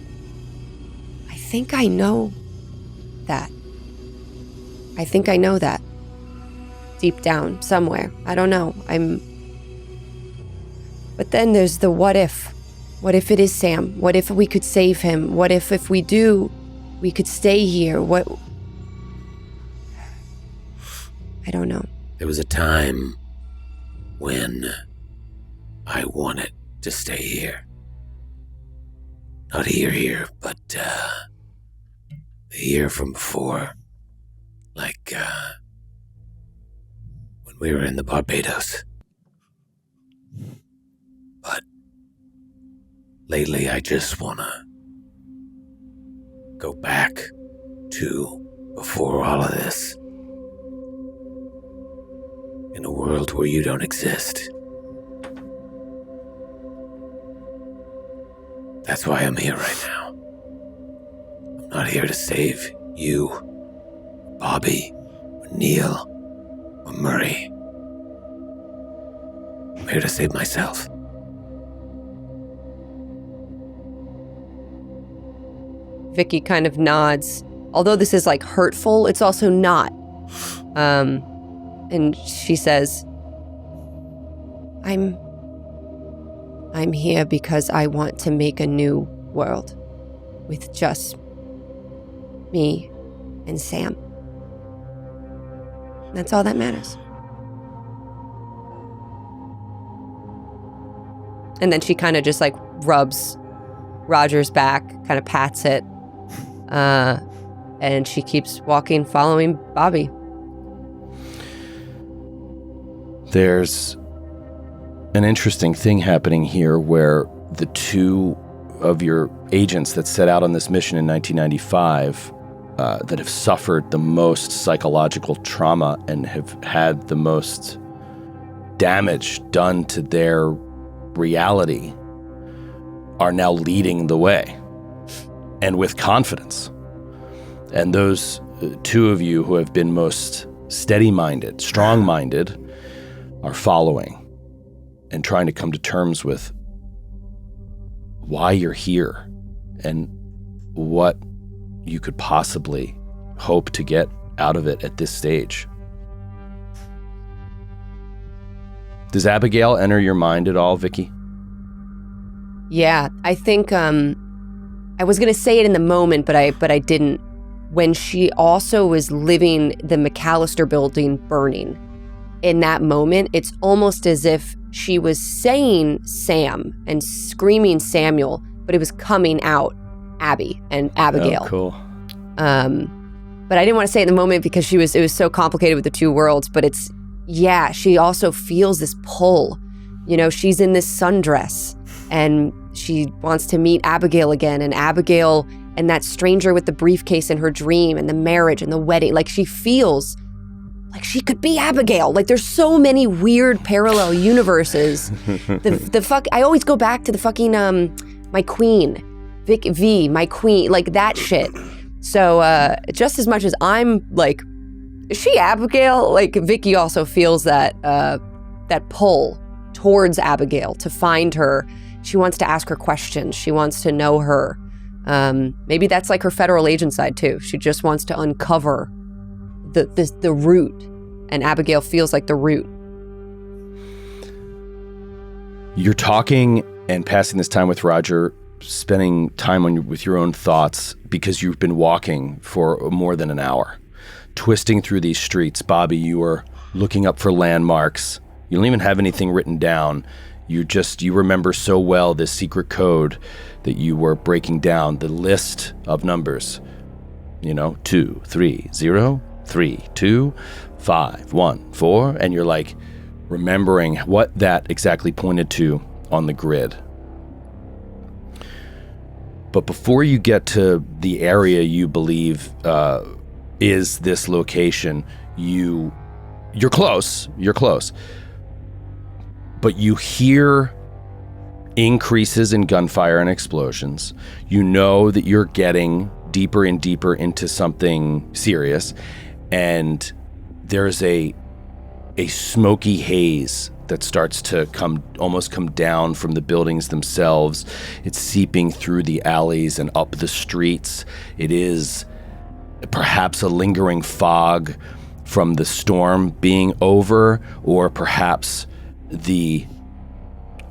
think I know that. I think I know that. Deep down, somewhere. I don't know. But then there's the what if. What if it is Sam? What if we could save him? What if we do, we could stay here? What? I don't know. There was a time when I wanted to stay here. Not here, but the year from before. Like, when we were in the Barbados. But lately I just wanna go back to before all of this. In a world where you don't exist. That's why I'm here right now. I'm not here to save you, Bobby, or Neil, or Murray. I'm here to save myself. Vicky kind of nods. Although this is like hurtful, it's also not. And she says, I'm here because I want to make a new world with just me and Sam. That's all that matters. And then she kind of just like rubs Roger's back, kind of pats it. And she keeps walking, following Bobby. There's an interesting thing happening here where the 2 of your agents that set out on this mission in 1995 that have suffered the most psychological trauma and have had the most damage done to their reality are now leading the way, and with confidence. And those 2 of you who have been most steady-minded, strong-minded, are following and trying to come to terms with why you're here and what you could possibly hope to get out of it at this stage. Does Abigail enter your mind at all, Vicky? Yeah, I think I was going to say it in the moment, but I didn't. When she also was living the McAllister building burning, in that moment, it's almost as if she was saying Sam and screaming Samuel, but it was coming out Abby and Abigail. Oh, cool. But I didn't want to say it in the moment because it was so complicated with the 2 worlds, but she also feels this pull. You know, she's in this sundress and she wants to meet Abigail again, and Abigail and that stranger with the briefcase in her dream and the marriage and the wedding, like she feels like she could be Abigail. Like there's so many weird parallel universes. I always go back to the fucking my queen, Vic V, my queen, like that shit. So just as much as I'm like Is she Abigail? Like, Vicky also feels that pull towards Abigail to find her. She wants to ask her questions. She wants to know her. Maybe that's like her federal agent side too. She just wants to uncover the root, and Abigail feels like the root. You're talking and passing this time with Roger, spending time with your own thoughts because you've been walking for more than an hour, twisting through these streets. Bobby, you are looking up for landmarks. You don't even have anything written down. You remember so well this secret code that you were breaking down, the list of numbers, 2, 3, 0, 3, 2, 5, 1, 4, and you're like remembering what that exactly pointed to on the grid. But before you get to the area you believe is this location, you're close, but you hear increases in gunfire and explosions. You know that you're getting deeper and deeper into something serious, and there's a smoky haze that starts to come down from the buildings themselves. It's seeping through the alleys and up the streets. It is perhaps a lingering fog from the storm being over, or perhaps the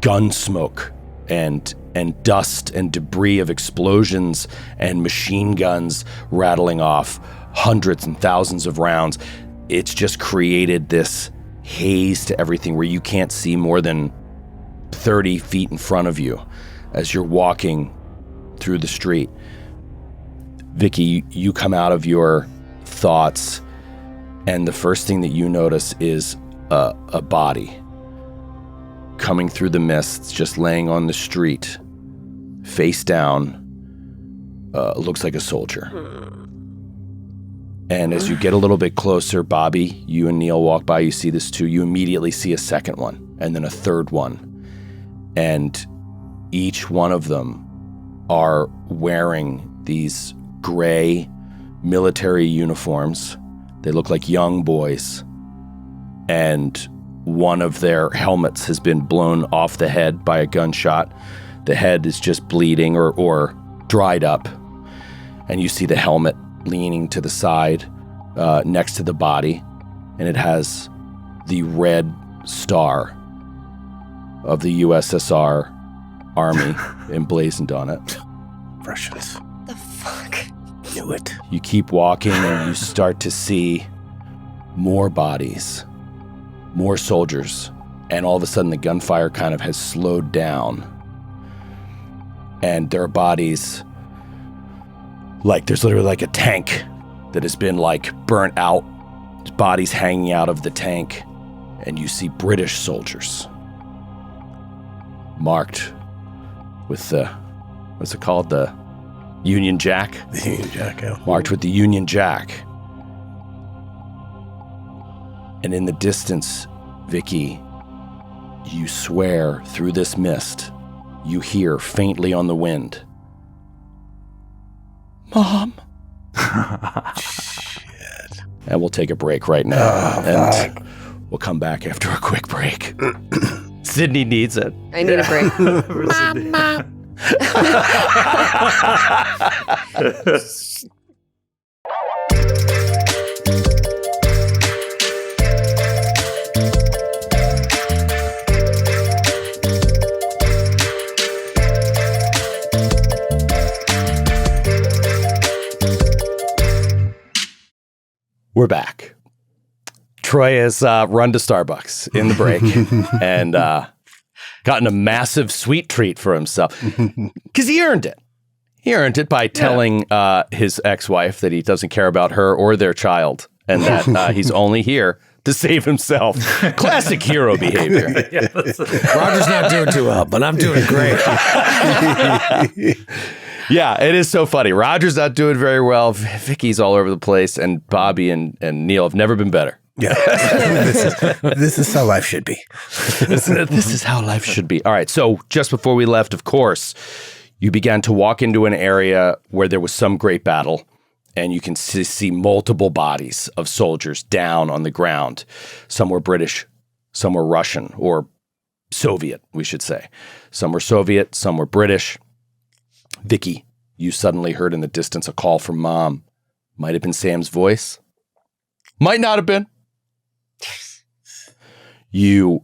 gun smoke and dust and debris of explosions and machine guns rattling off hundreds and thousands of rounds. It's just created this haze to everything where you can't see more than 30 feet in front of you as you're walking through the street. Vicky, you come out of your thoughts, and the first thing that you notice is a body coming through the mists, just laying on the street, face down. Looks like a soldier. And as you get a little bit closer, Bobby, you and Neil walk by, you see this too. You immediately see a second one, and then a third one. And each one of them are wearing these gray military uniforms. They look like young boys. And one of their helmets has been blown off the head by a gunshot. The head is just bleeding or dried up. And you see the helmet leaning to the side next to the body, and it has the red star of the USSR Army emblazoned on it. Russians. The fuck? Knew it. You keep walking and you start to see more bodies, more soldiers, and all of a sudden the gunfire kind of has slowed down, and there are bodies. Like, there's literally like a tank that has been like burnt out, bodies hanging out of the tank, and you see British soldiers marked with the, what's it called? The Union Jack? The Union Jack, yeah. Marked with the Union Jack. And in the distance, Vicky, you swear through this mist, you hear faintly on the wind, Mom. Shit. And we'll take a break right now. And we'll come back after a quick break. Sydney needs it. I need a break. Mom. We're back. Troy has run to Starbucks in the break and gotten a massive sweet treat for himself because he earned it. He earned it by telling his ex-wife that he doesn't care about her or their child and that he's only here to save himself. Classic hero behavior. Roger's not doing too well, but I'm doing great. Yeah, it is so funny. Roger's not doing very well. Vicky's all over the place, and Bobby and Neil have never been better. Yeah, this is how life should be. This is how life should be. All right, so just before we left, of course, you began to walk into an area where there was some great battle, and you can see multiple bodies of soldiers down on the ground. Some were British, some were Russian, or Soviet, we should say. Some were Soviet, some were British. Vicky, you suddenly heard in the distance a call from Mom. Might have been Sam's voice. Might not have been. You,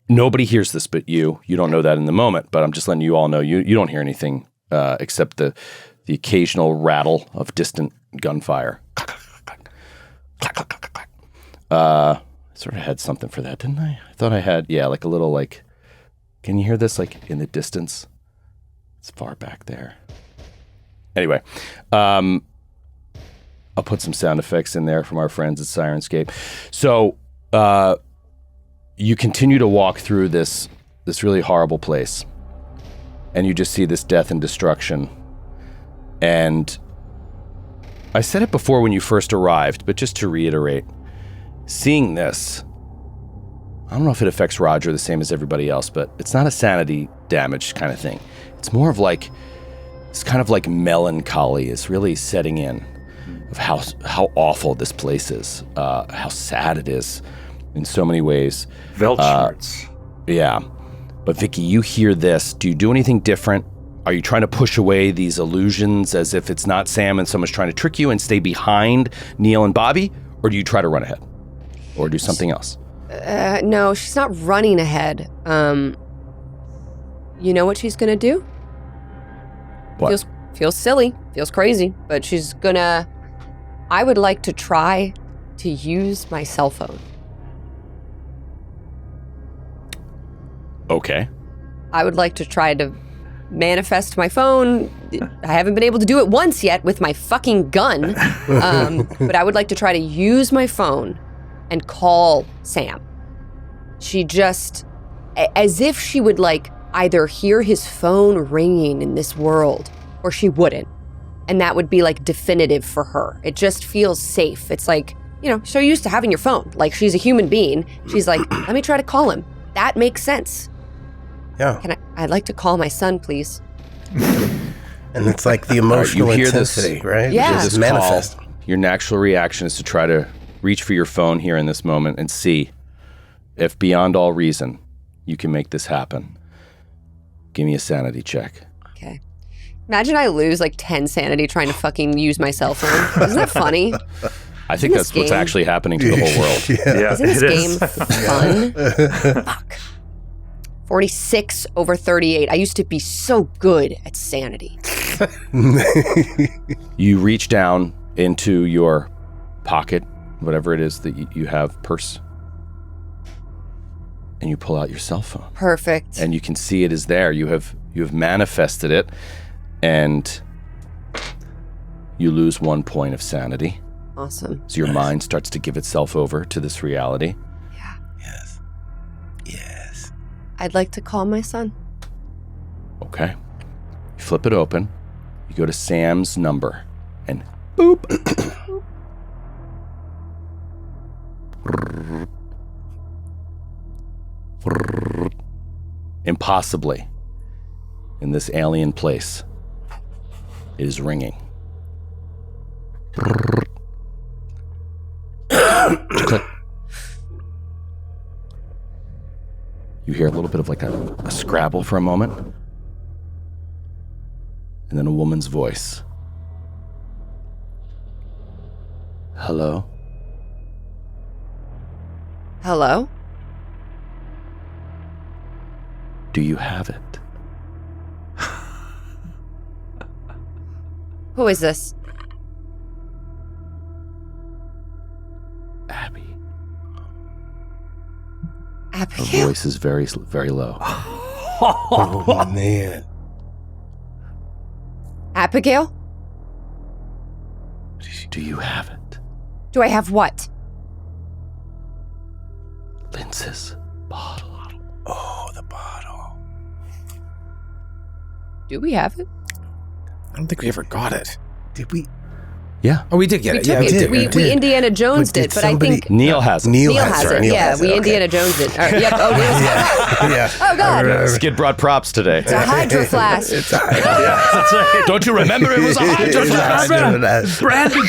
nobody hears this but you. You don't know that in the moment, but I'm just letting you all know you don't hear anything except the occasional rattle of distant gunfire. Sort of had something for that, didn't I? I thought I had, like a little like, can you hear this like in the distance? It's far back there. Anyway, I'll put some sound effects in there from our friends at Sirenscape. So you continue to walk through this really horrible place, and you just see this death and destruction. And I said it before when you first arrived, but just to reiterate, seeing this, I don't know if it affects Roger the same as everybody else, but it's not a sanity damage kind of thing. It's more of like, it's kind of like melancholy is really setting in of how awful this place is, how sad it is in so many ways. Weltschmerz. Yeah. But Vicky, you hear this. Do you do anything different? Are you trying to push away these illusions as if it's not Sam and someone's trying to trick you and stay behind Neil and Bobby? Or do you try to run ahead? Or do something else? No, she's not running ahead. You know what she's gonna do? What? Feels silly, feels crazy, but she's gonna... I would like to try to use my cell phone. Okay. I would like to try to manifest my phone. I haven't been able to do it once yet with my fucking gun. But I would like to try to use my phone and call Sam. She just, as if she would like either hear his phone ringing in this world or she wouldn't. And that would be like definitive for her. It just feels safe. It's like, so used to having your phone. Like she's a human being. She's like, let me try to call him. That makes sense. Yeah. I'd like to call my son, please. And it's like the emotional you hear intensity, this, right? Yeah. Just manifest. Your natural reaction is to try to reach for your phone here in this moment and see if beyond all reason you can make this happen. Give me a sanity check. Okay. Imagine I lose like 10 sanity trying to fucking use my cell phone. Isn't that funny? I think that's what's actually happening to the whole world. Yeah, Isn't this it game is. fun? Fuck. 46 over 38. I used to be so good at sanity. You reach down into your pocket, whatever it is that you have, purse, and you pull out your cell phone. Perfect. And you can see it is there. You have manifested it, and you lose 1 point of sanity. Awesome. So your mind starts to give itself over to this reality. Yeah. Yes. Yes. I'd like to call my son. Okay. You flip it open. You go to Sam's number, and boop. Impossibly, in this alien place, it is ringing. You hear a little bit of like a scrabble for a moment, and then a woman's voice. Hello? Hello? Do you have it? Who is this? Abby. Her Abigail? voice is very, very low. Oh, man. Abigail? Do you have it? Do I have what? Linz's bottle. Oh, the bottle. Do we have it? I don't think we ever got it. Did we? Yeah. Oh, we did get We it. took Yeah, we it. did. We Indiana Jones But did did, but I somebody- think Neil has it. Neil Neil has has it. it. Neil Yeah, has we it. Indiana Jones did. Yep. Oh, Neil's Yeah. Oh God. Skid brought props today. It's a hydro flask. Don't you remember it was a hydro flask? Brandon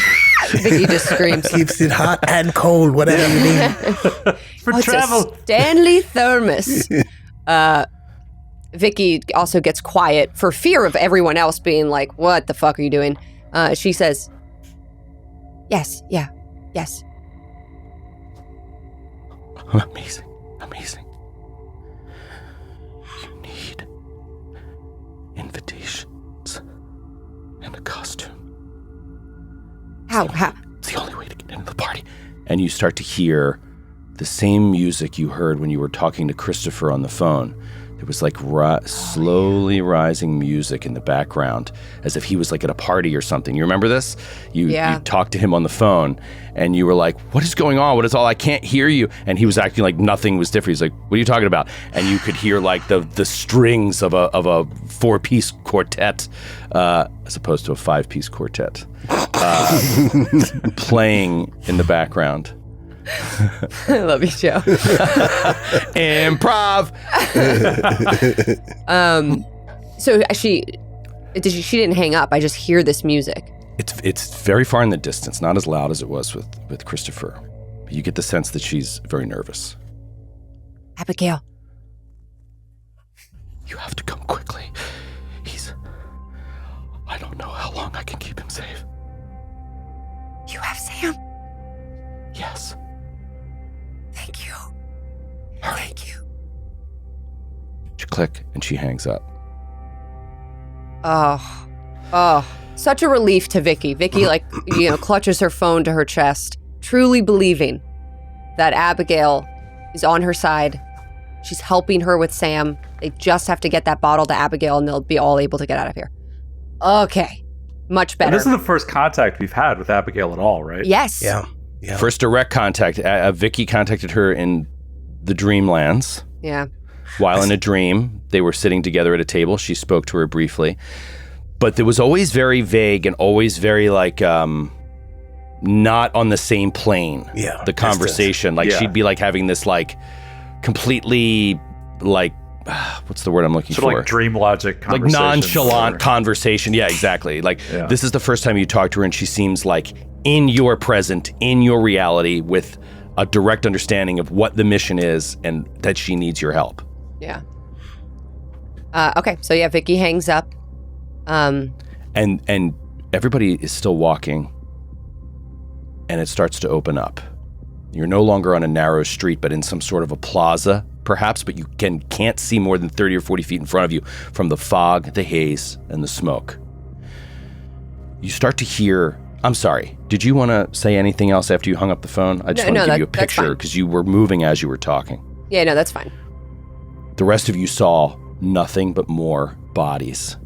Vicky just screams. Keeps it hot and cold, whatever you need. for Oh, it's travel. a Stanley thermos. Vicky also gets quiet for fear of everyone else being like, "What the fuck are you doing?" She says, "Yes, yeah, yes." Amazing. You need invitations and a costume. How? It's the only way to get into the party. And you start to hear the same music you heard when you were talking to Christopher on the phone. There was like slowly rising music in the background, as if he was like at a party or something. You remember this? You talked to him on the phone, and you were like, "What is going on? What is all? I can't hear you." And he was acting like nothing was different. He's like, "What are you talking about?" And you could hear like the strings of a 4-piece quartet, as opposed to a 5-piece quartet, playing in the background. I love you, Joe. Improv. So she didn't hang up. I just hear this music. It's very far in the distance, not as loud as it was with Christopher. But you get the sense that she's very nervous. Abigail. You have to come quickly. I don't know how long I can keep him safe. You have Sam. Yes. Thank you. Hurry. Thank you. She click and she hangs up. Oh, such a relief to Vicky. Vicky, clutches her phone to her chest, truly believing that Abigail is on her side. She's helping her with Sam. They just have to get that bottle to Abigail, and they'll be all able to get out of here. Okay, much better. And this is the first contact we've had with Abigail at all, right? Yes. Yeah. First direct contact. Vicky contacted her in the Dreamlands. Yeah. While in a dream, they were sitting together at a table. She spoke to her briefly. But there was always very vague and always very not on the same plane. Yeah. The conversation. She'd be having this completely what's the word I'm looking for? Sort of like dream logic conversation. Nonchalant conversation. Yeah, exactly. This is the first time you talk to her and she seems in your present, in your reality, with a direct understanding of what the mission is and that she needs your help. Yeah. Okay, so yeah, Vicky hangs up. And everybody is still walking, and it starts to open up. You're no longer on a narrow street, but in some sort of a plaza, perhaps, but you can't see more than 30 or 40 feet in front of you from the fog, the haze, and the smoke. You start to hear... I'm sorry. Did you want to say anything else after you hung up the phone? I just want to give you a picture because you were moving as you were talking. Yeah, no, that's fine. The rest of you saw nothing but more bodies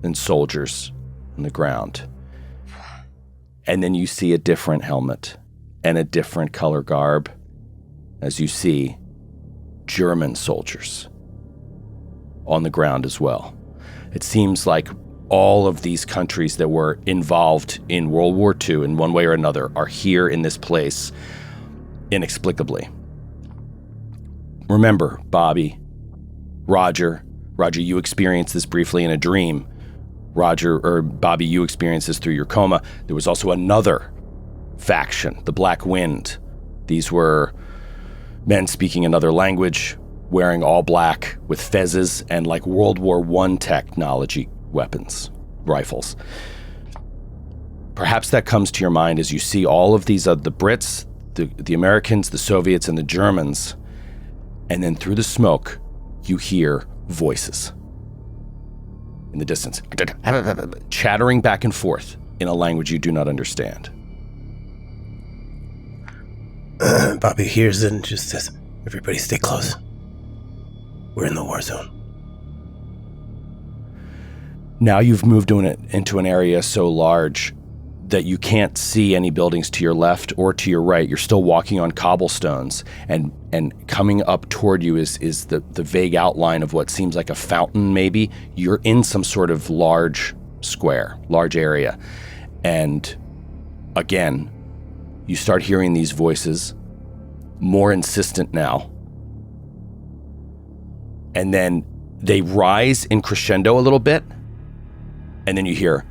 and soldiers on the ground. And then you see a different helmet and a different color garb as you see German soldiers on the ground as well. It seems like all of these countries that were involved in World War II in one way or another are here in this place inexplicably. Remember, Bobby, Roger, you experienced this briefly in a dream. Bobby, you experienced this through your coma. There was also another faction, the Black Wind. These were men speaking another language, wearing all black with fezzes and World War I technology weapons, rifles. Perhaps that comes to your mind as you see all of these, the Brits, the Americans, the Soviets, and the Germans. And then through the smoke, you hear voices in the distance, chattering back and forth in a language you do not understand. Bobby hears it and just says, "Everybody stay close. We're in the war zone." Now you've moved into an area so large that you can't see any buildings to your left or to your right. You're still walking on cobblestones, and coming up toward you is the vague outline of what seems like a fountain maybe. You're in some sort of large square, large area, and again, you start hearing these voices, more insistent now. And then they rise in crescendo a little bit, and then you hear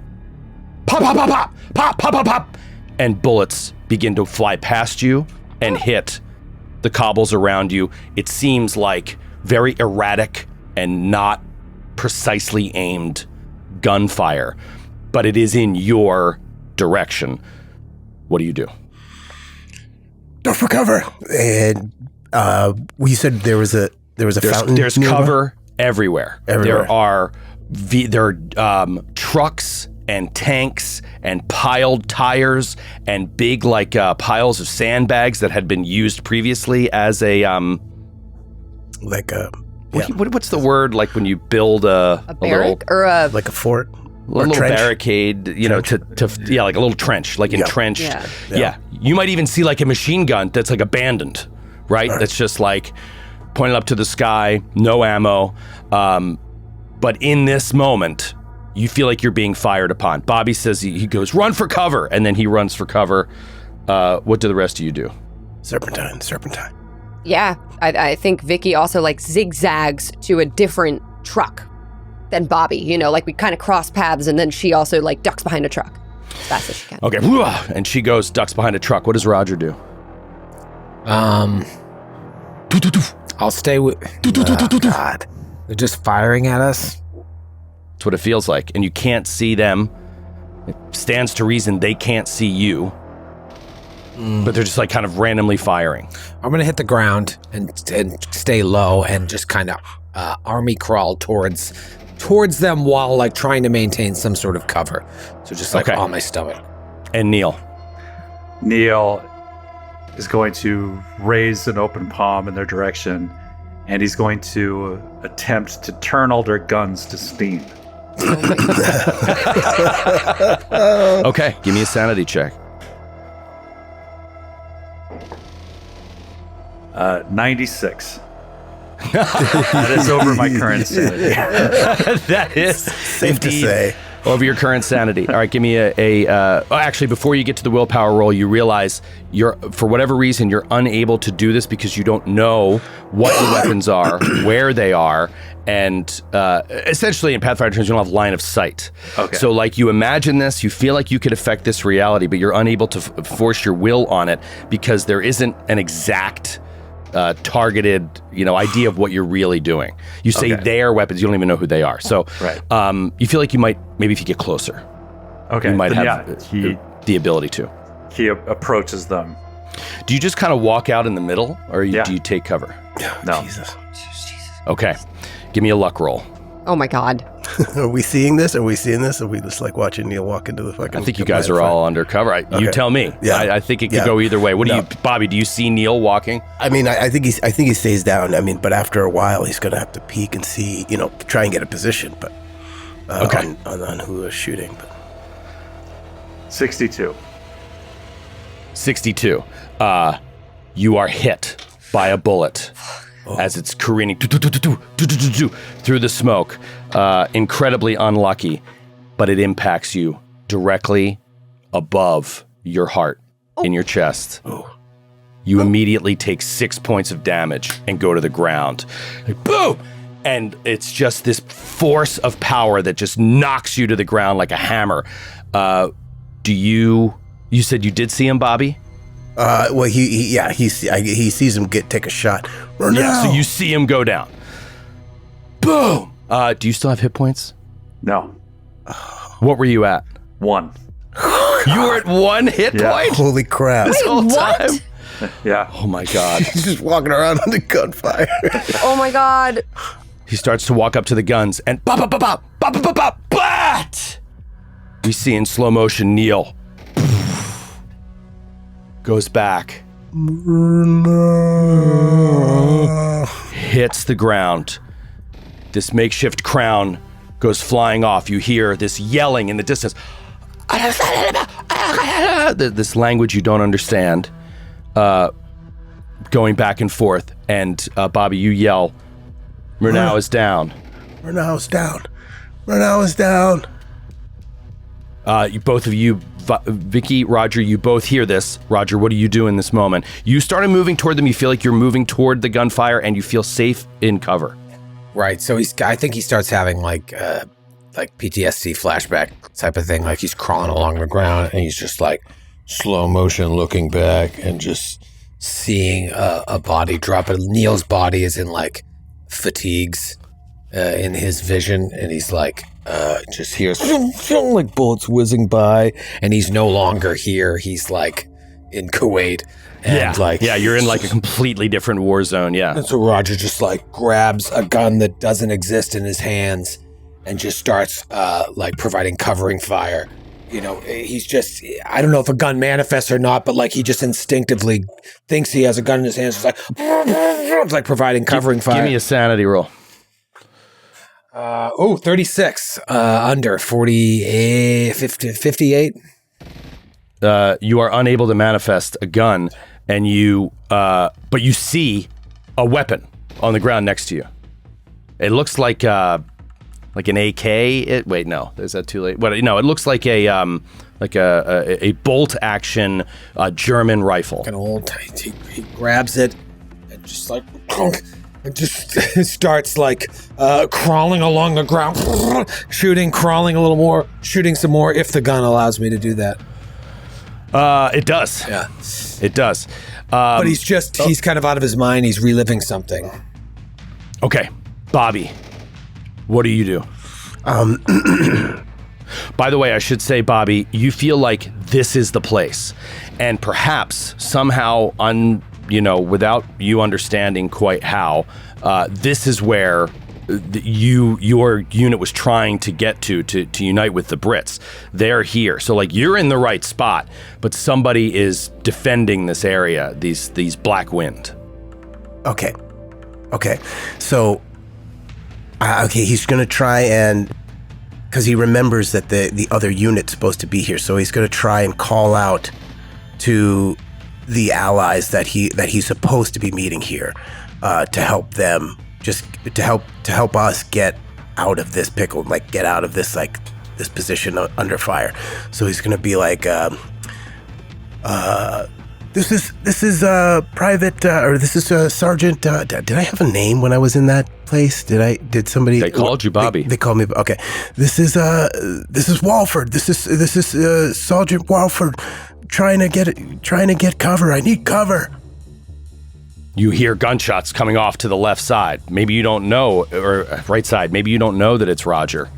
pop, pop, pop, pop, pop, pop, pop, pop, and bullets begin to fly past you and hit the cobbles around you. It seems like very erratic and not precisely aimed gunfire, but it is in your direction. What do you do? Go for cover. And you said there was a fountain. There's nearby? cover everywhere. There are trucks and tanks and piled tires and big piles of sandbags that had been used previously as a what's the word, like when you build a barrack or a like a fort, little trench? barricade, like a little trench, like entrenched. Yeah. You might even see like a machine gun that's like abandoned, right? That's just like pointed up to the sky, no ammo. But in this moment, you feel like you're being fired upon. Bobby says he goes, run for cover, and then he runs for cover. What do the rest of you do? Serpentine. Yeah, I think Vicky also like zigzags to a different truck than Bobby. Like we kind of cross paths, and then she also like ducks behind a truck as fast as she can. Okay, and she ducks behind a truck. What does Roger do? I'll stay with. God, they're just firing at us. That's what it feels like, and you can't see them. It stands to reason they can't see you. But they're just like kind of randomly firing. I'm gonna hit the ground and stay low and just kind of army crawl towards them while like trying to maintain some sort of cover. So just like on my stomach. And Neil is going to raise an open palm in their direction, and he's going to attempt to turn all their guns to steam. Okay, give me a sanity check. 96. That is over my current sanity. That is Safe to say. Over your current sanity. All right, give me actually, before you get to the willpower roll, you realize for whatever reason, you're unable to do this because you don't know what your weapons are, where they are, and essentially in Pathfinder terms, you don't have line of sight. Okay. So like you imagine this, you feel like you could affect this reality, but you're unable to force your will on it because there isn't an exact targeted, idea of what you're really doing. You say their weapons, you don't even know who they are. So, you feel like you might, maybe if you get closer, you might have the ability to. He approaches them. Do you just kind of walk out in the middle, or do you take cover? No. Jesus. Okay, give me a luck roll. Oh my God. Are we seeing this? Are we seeing this? Are we just like watching Neil walk into the fucking... I think you guys are all undercover. You tell me. Yeah. I think it could go either way. What do you, Bobby? Do you see Neil walking? I mean, I think he stays down. I mean, but after a while, he's gonna have to peek and see, try and get a position. But on who is shooting. But 62. 62. You are hit by a bullet. As it's careening through the smoke. Incredibly unlucky, but it impacts you directly above your heart in your chest. You immediately take 6 points of damage and go to the ground. Boom! And it's just this force of power that just knocks you to the ground like a hammer. You said you did see him, Bobby? Well, he sees him take a shot. So you see him go down. Boom! Do you still have hit points? No. What were you at? 1. You were at 1 hit point? Holy crap. This whole time? Yeah. Oh my God. He's just walking around under gunfire. Oh my God. He starts to walk up to the guns and bop, bop, bop, bop, bop, bop, bop, bop, but we see in slow motion Neil goes back, hits the ground. This makeshift crown goes flying off. You hear this yelling in the distance. This language you don't understand, going back and forth. And Bobby, you yell, Mrema is down. Mrema is down. Mrema is down. Both of you Vicky, Roger, you both hear this. Roger, what do you do in this moment? You started moving toward them. You feel like you're moving toward the gunfire, and you feel safe in cover. Right. So I think he starts having like PTSD flashback type of thing. Like he's crawling along the ground, and he's just like slow motion looking back and just seeing a body drop. And Neil's body is in like fatigues in his vision, and he's like just hears like bullets whizzing by, and he's no longer here. He's like in Kuwait. And you're in like a completely different war zone. Yeah. And so Roger just like grabs a gun that doesn't exist in his hands and just starts like providing covering fire. You know, he's just, I don't know if a gun manifests or not, but like he just instinctively thinks he has a gun in his hands. It's like providing covering fire. Give me a sanity roll. 36 under 58. You are unable to manifest a gun, and but you see a weapon on the ground next to you. It looks like an AK. Wait, no, is that too late? No, it looks like a bolt action German rifle. An old, he grabs it and just like and just starts like crawling along the ground, shooting, crawling a little more, shooting some more if the gun allows me to do that. It does. Yeah. It does. But he's kind of out of his mind. He's reliving something. Okay. Bobby, what do you do? By the way, I should say, Bobby, you feel like this is the place. And perhaps somehow, without you understanding quite how, this is where your unit was trying to get to unite with the Brits. They're here. So like you're in the right spot, but somebody is defending this area, these Black Wind. Okay. So he's going to try and, because he remembers that the other unit's supposed to be here, so he's going to try and call out to the allies that he's supposed to be meeting here, to help them, just to help us get out of this pickle, like get out of this this position under fire. So he's going to be like, this is Private, or this is Sergeant. Did I have a name when I was in that place? Did somebody? They called you Bobby. They called me. Okay. This is Walford. This is Sergeant Walford, trying to get cover. I need cover. You hear gunshots coming off to the left side. Maybe you don't know, or right side. Maybe you don't know that it's Roger,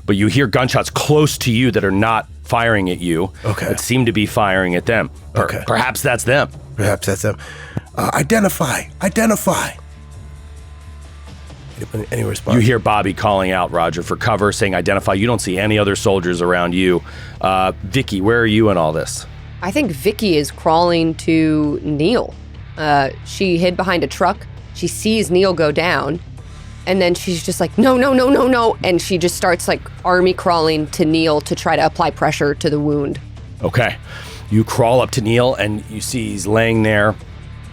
but you hear gunshots close to you that are not firing at you. Okay. That seem to be firing at them. Okay. Perhaps that's them. Identify. Any response? You hear Bobby calling out Roger for cover, saying identify. You don't see any other soldiers around you. Vicky, where are you in all this? I think Vicky is crawling to Neil. She hid behind a truck. She sees Neil go down, and then she's just like, no. And she just starts like army crawling to Neil to try to apply pressure to the wound. Okay. You crawl up to Neil, and you see he's laying there,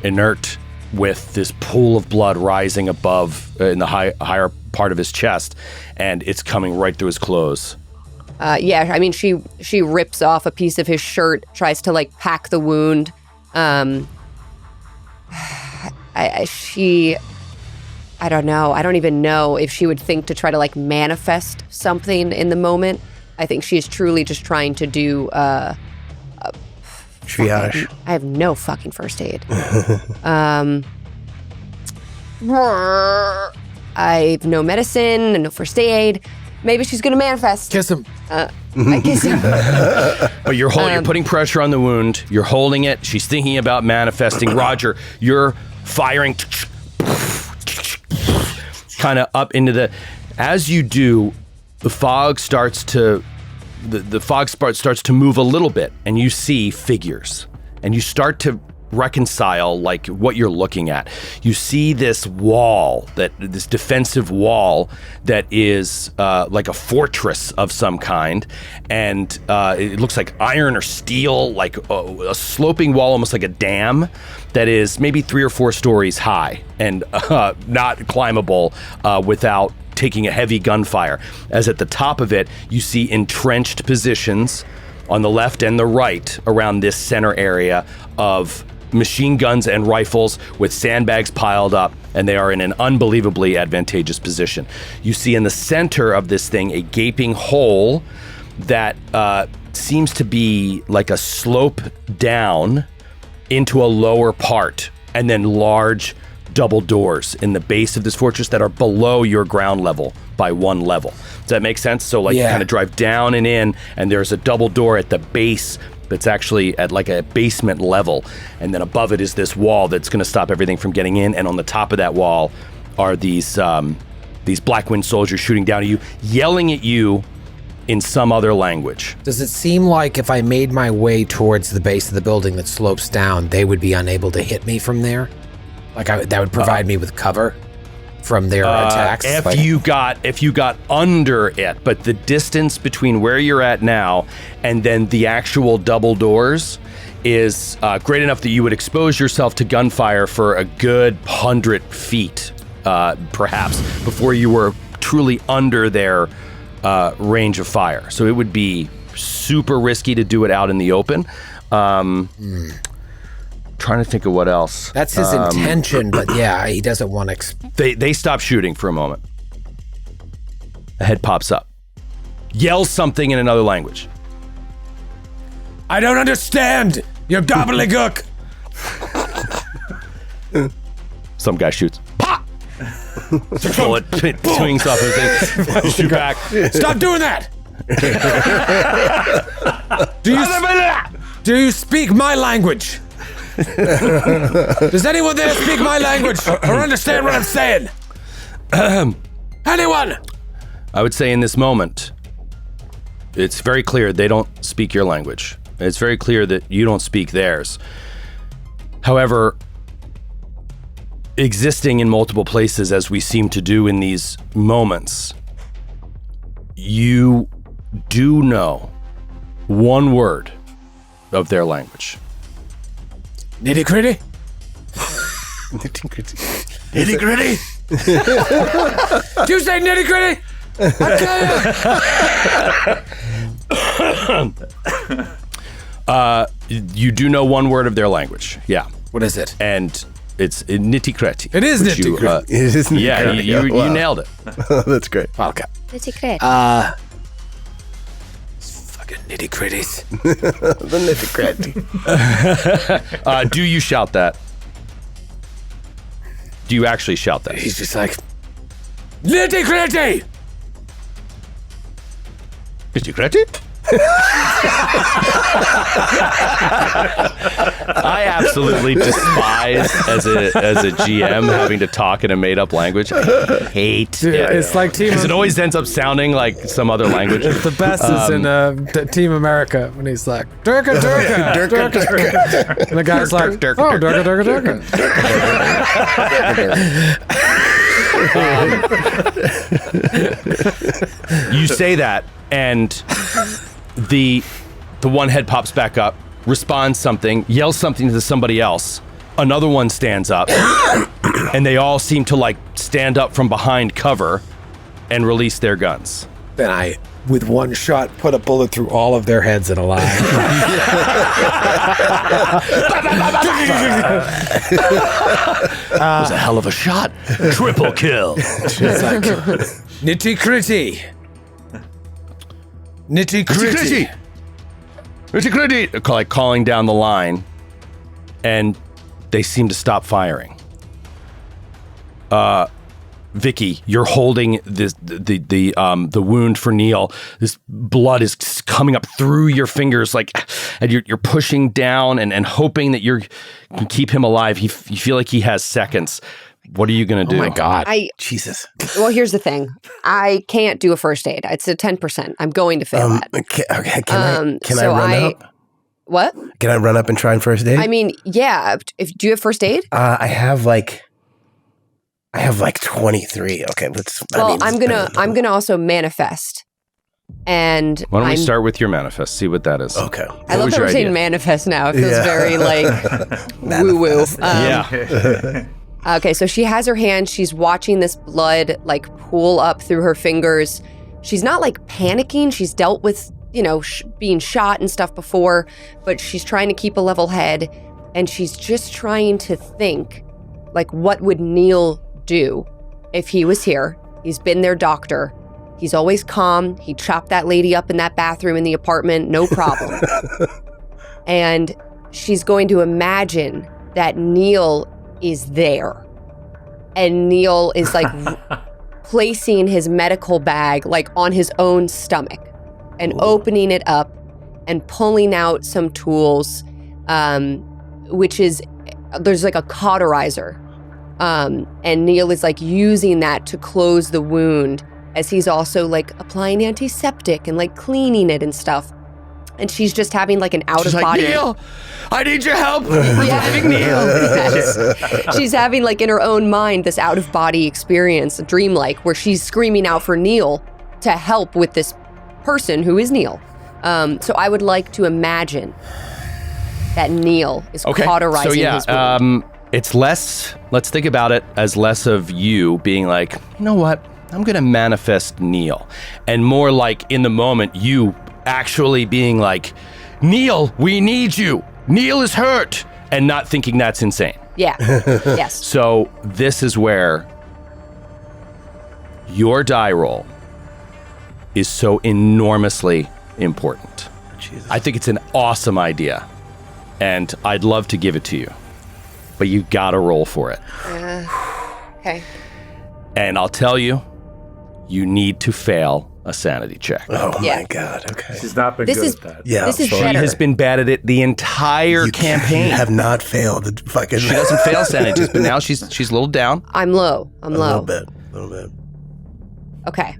inert, with this pool of blood rising above in the higher part of his chest, and it's coming right through his clothes. She rips off a piece of his shirt, tries to like pack the wound. I don't know. I don't even know if she would think to try to like manifest something in the moment. I think she's truly just trying to do triage. I have no fucking first aid. I have no medicine and no first aid. Maybe she's gonna manifest. Kiss him. I kiss him. But you're putting pressure on the wound. You're holding it. She's thinking about manifesting. Roger, you're firing kind of up into the. As you do, the fog starts to move a little bit, and you see figures, and you start to reconcile like what you're looking at. You see this wall, this defensive wall that is like a fortress of some kind, and it looks like iron or steel, like a sloping wall, almost like a dam that is maybe 3 or 4 stories high and not climbable without taking a heavy gunfire. As at the top of it, you see entrenched positions on the left and the right around this center area of machine guns and rifles with sandbags piled up, and they are in an unbelievably advantageous position. You see in the center of this thing a gaping hole that seems to be like a slope down into a lower part, and then large double doors in the base of this fortress that are below your ground level by 1 level. Does that make sense? So you kind of drive down and in, and there's a double door at the base that's actually at like a basement level, and then above it is this wall that's going to stop everything from getting in, and on the top of that wall are these Blackwind soldiers shooting down at you, yelling at you in some other language. Does it seem like if I made my way towards the base of the building that slopes down, they would be unable to hit me from there? Like that would provide me with cover from their attacks? If you got under it, but the distance between where you're at now and then the actual double doors is great enough that you would expose yourself to gunfire for a good 100 feet, perhaps, before you were truly under their range of fire. So it would be super risky to do it out in the open. Trying to think of what else. That's his intention, but yeah, he doesn't want to... They stop shooting for a moment. A head pops up. Yells something in another language. I don't understand! You're gobbledygook! Some guy shoots. Pop! Bullet swings off his thing. Shoot back. Stop doing that! Do you speak my language? Does anyone there speak my language or understand what I'm saying? Anyone? I would say in this moment, it's very clear they don't speak your language. It's very clear that you don't speak theirs. However, existing in multiple places as we seem to do in these moments, you do know one word of their language. Nitty gritty? Nitty gritty. Nitty gritty? Do you say nitty gritty? You do know one word of their language, yeah. What is it? And it's nitty gritty. It is nitty gritty. It is nitty Yeah, gritty. you Wow. nailed it. That's great. Okay. Nitty-gritty. Fucking nitty gritties. The nitty gritty. Do you shout that? Do you actually shout that? He's just like, nitty gritty! Nitty gritty? I absolutely despise as a GM having to talk in a made up language. I hate it. It's like Team... Because it always ends up sounding like some other language. The best is in Team America when he's like, Durka, Durka, Durka, Durka. And the guy's like, Durka, oh, Durka, Durka, Durka. You say that, and the one head pops back up, responds something, yells something to somebody else. Another one stands up, and they all seem to like stand up from behind cover and release their guns. Then I, with one shot, put a bullet through all of their heads in a line. It was a hell of a shot. Triple kill. It's like, nitty gritty. Nitty gritty. Nitty gritty. Like calling down the line, and they seem to stop firing. Vicky, you're holding this the wound for Neil. This blood is coming up through your fingers, like, and you're pushing down and hoping that you can keep him alive. You feel like he has seconds. What are you gonna do? Oh my God. Jesus. Well, here's the thing. I can't do a first aid. It's a 10%. I'm going to fail that. Can I so run up? What? Can I run up and try and first aid? I mean, yeah. Do you have first aid? I have like 23. Okay, I'm gonna also manifest. And Why don't we start with your manifest? See what that is. Okay. I love that we're saying manifest now. It feels very like woo woo. Yeah. Okay, so she has her hand. She's watching this blood like pool up through her fingers. She's not like panicking. She's dealt with being shot and stuff before, but she's trying to keep a level head, and she's just trying to think, like, what would Neil do if he was here? He's been their doctor. He's always calm. He chopped that lady up in that bathroom in the apartment, no problem. And she's going to imagine that Neil is there. And Neil is like placing his medical bag like on his own stomach and opening it up and pulling out some tools, which is, there's like a cauterizer. And Neil is like using that to close the wound as he's also like applying antiseptic and like cleaning it and stuff. And she's just having like an out of body. Neil, I need your help. Reviving Neil. Yes. She's having like in her own mind this out of body experience, dreamlike, where she's screaming out for Neil to help with this person who is Neil. So I would like to imagine that Neil is cauterizing his wound. It's less, let's think about it as less of you being like, you know what, I'm going to manifest Neil. And more like in the moment, you actually being like, Neil, we need you. Neil is hurt. And not thinking that's insane. Yeah. Yes. So this is where your die roll is so enormously important. Jesus. I think it's an awesome idea. And I'd love to give it to you. But you gotta roll for it. Okay. And I'll tell you, you need to fail a sanity check. Oh Yeah. my God. Okay. She's not been This good is- at that. Yeah. This is She better. has been bad at it the entire campaign. You have not failed the fucking. She doesn't fail sanity checks, but now she's a little down. I'm low. I'm A low. little bit. Okay.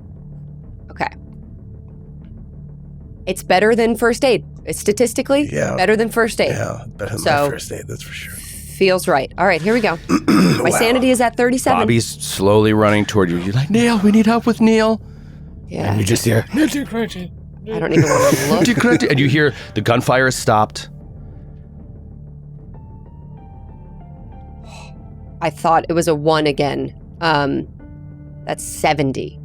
It's better than first aid. It's statistically better than first aid. Yeah, better than So- my first aid, that's for sure. Feels right. All right, here we go. My sanity is at 37. Bobby's slowly running toward you. You're like, Neil, we need help with Neil. Yeah. You just hear, I don't even want to look. And you hear the gunfire has stopped. I thought it was a 1 again. That's 70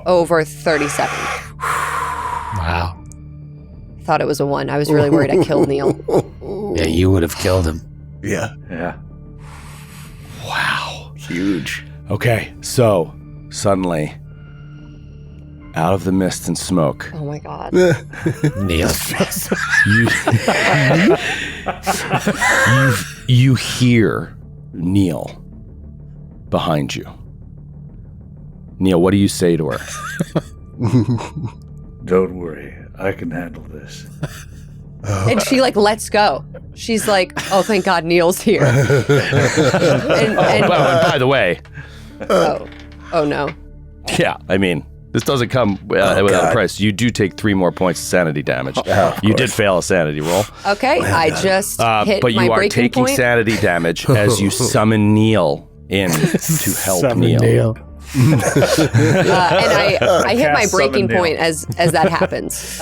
over 37. wow. Thought it was a 1. I was really worried I killed Neil. Yeah, you would have killed him. Yeah. Yeah. Wow. Huge. Okay, so suddenly, out of the mist and smoke, Oh my God. Neil. you hear Neil behind you. Neil, what do you say to her? Don't worry. I can handle this. And she like lets go. She's like, oh, thank God Neil's here. and, And by the way, oh no. yeah, I mean, this doesn't come without a God. price. You do take 3 more points of sanity damage. You did fail a sanity roll. Okay, I just hit But my you are breaking taking point. sanity damage as you summon Neil in to help Neil. And I hit my Cast breaking summon point as that happens.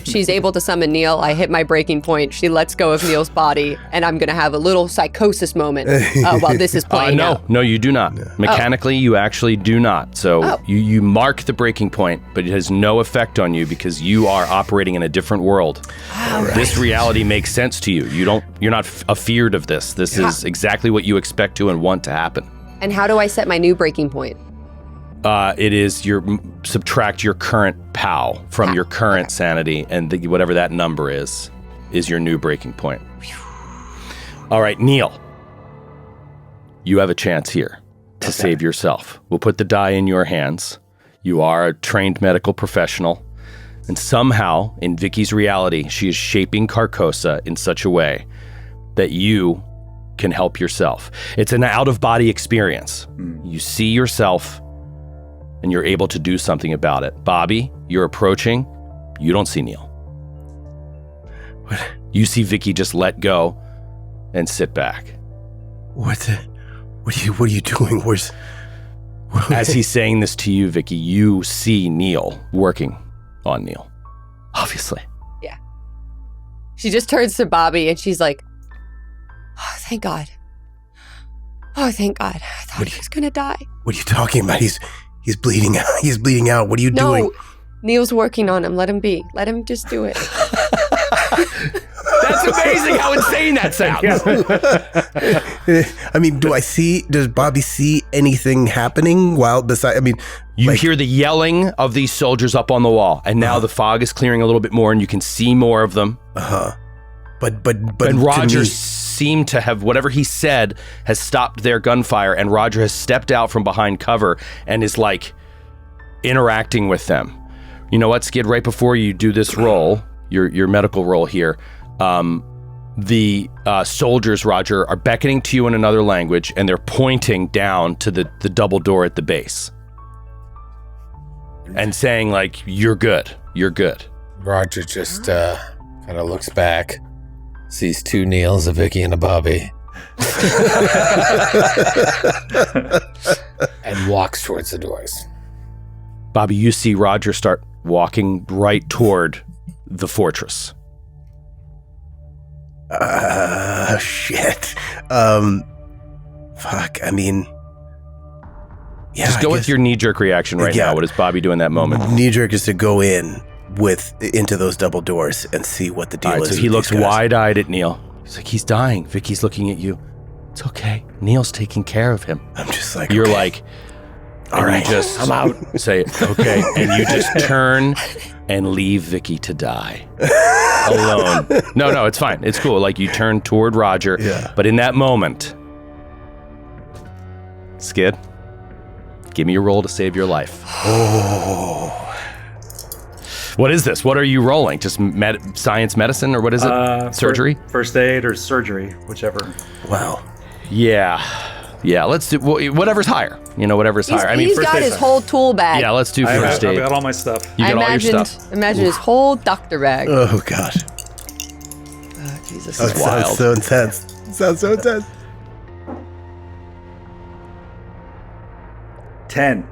She's able to summon Neil. I hit my breaking point. She lets go of Neil's body, and I'm going to have a little psychosis moment while this is playing out. No, you do not. Mechanically, you actually do not. So you mark the breaking point, but it has no effect on you because you are operating in a different world. This reality makes sense to you. You're not afeared of this. This is exactly what you expect to and want to happen. And how do I set my new breaking point? It is subtract your current POW from your current sanity, and whatever that number is your new breaking point. All right, Neil, you have a chance here to save yourself. We'll put the die in your hands. You are a trained medical professional, and somehow in Vicky's reality, she is shaping Carcosa in such a way that you can help yourself. It's an out-of-body experience. You see yourself and you're able to do something about it. Bobby, you're approaching. You don't see Neil. What? You see Vicky just let go and sit back. What are you doing? As he's saying this to you, Vicky, you see Neil working on Neil. Obviously. Yeah. She just turns to Bobby and she's like, oh, thank God. Oh, thank God. I thought he was going to die. What are you talking about? He's bleeding out. He's bleeding out. What are you doing? Neil's working on him. Let him be. Let him just do it. That's amazing how insane that sounds. I mean, does Bobby see anything happening while You hear the yelling of these soldiers up on the wall, and now the fog is clearing a little bit more, and you can see more of them. But and Roger seemed to have, whatever he said has stopped their gunfire, and Roger has stepped out from behind cover and is like interacting with them. You know what, Skid, right before you do this roll, your medical roll here, the soldiers, Roger, are beckoning to you in another language, and they're pointing down to the double door at the base and saying, like, you're good. Roger just kind of looks back, sees two Neils, a Vicky, and a Bobby, and walks towards the doors. Bobby, you see Roger start walking right toward the fortress. Shit. Fuck. I mean, yeah. Just go with your knee-jerk reaction right now. What does Bobby do in that moment? Knee-jerk is to go into those double doors and see what the deal is. So he looks wide-eyed at Neil. He's like, he's dying. Vicky's looking at you. It's okay. Neil's taking care of him. I'm just like, you're okay. Like, all right, I'm out. Say, okay. And you just turn and leave Vicky to die alone. No, it's fine. It's cool. Like, you turn toward Roger. Yeah. But in that moment, Skid, give me a roll to save your life. Oh. What is this? What are you rolling? Just science medicine, or what is it? Surgery? First aid or surgery, whichever. Wow. Yeah, let's do whatever's higher. Whatever's higher. I mean, he's got his whole tool bag. Yeah, let's do first aid. I got all my stuff. You got all your stuff. Imagine his whole doctor bag. Oh, God. Jesus, that is wild. Sounds so intense. Sounds so intense. 10.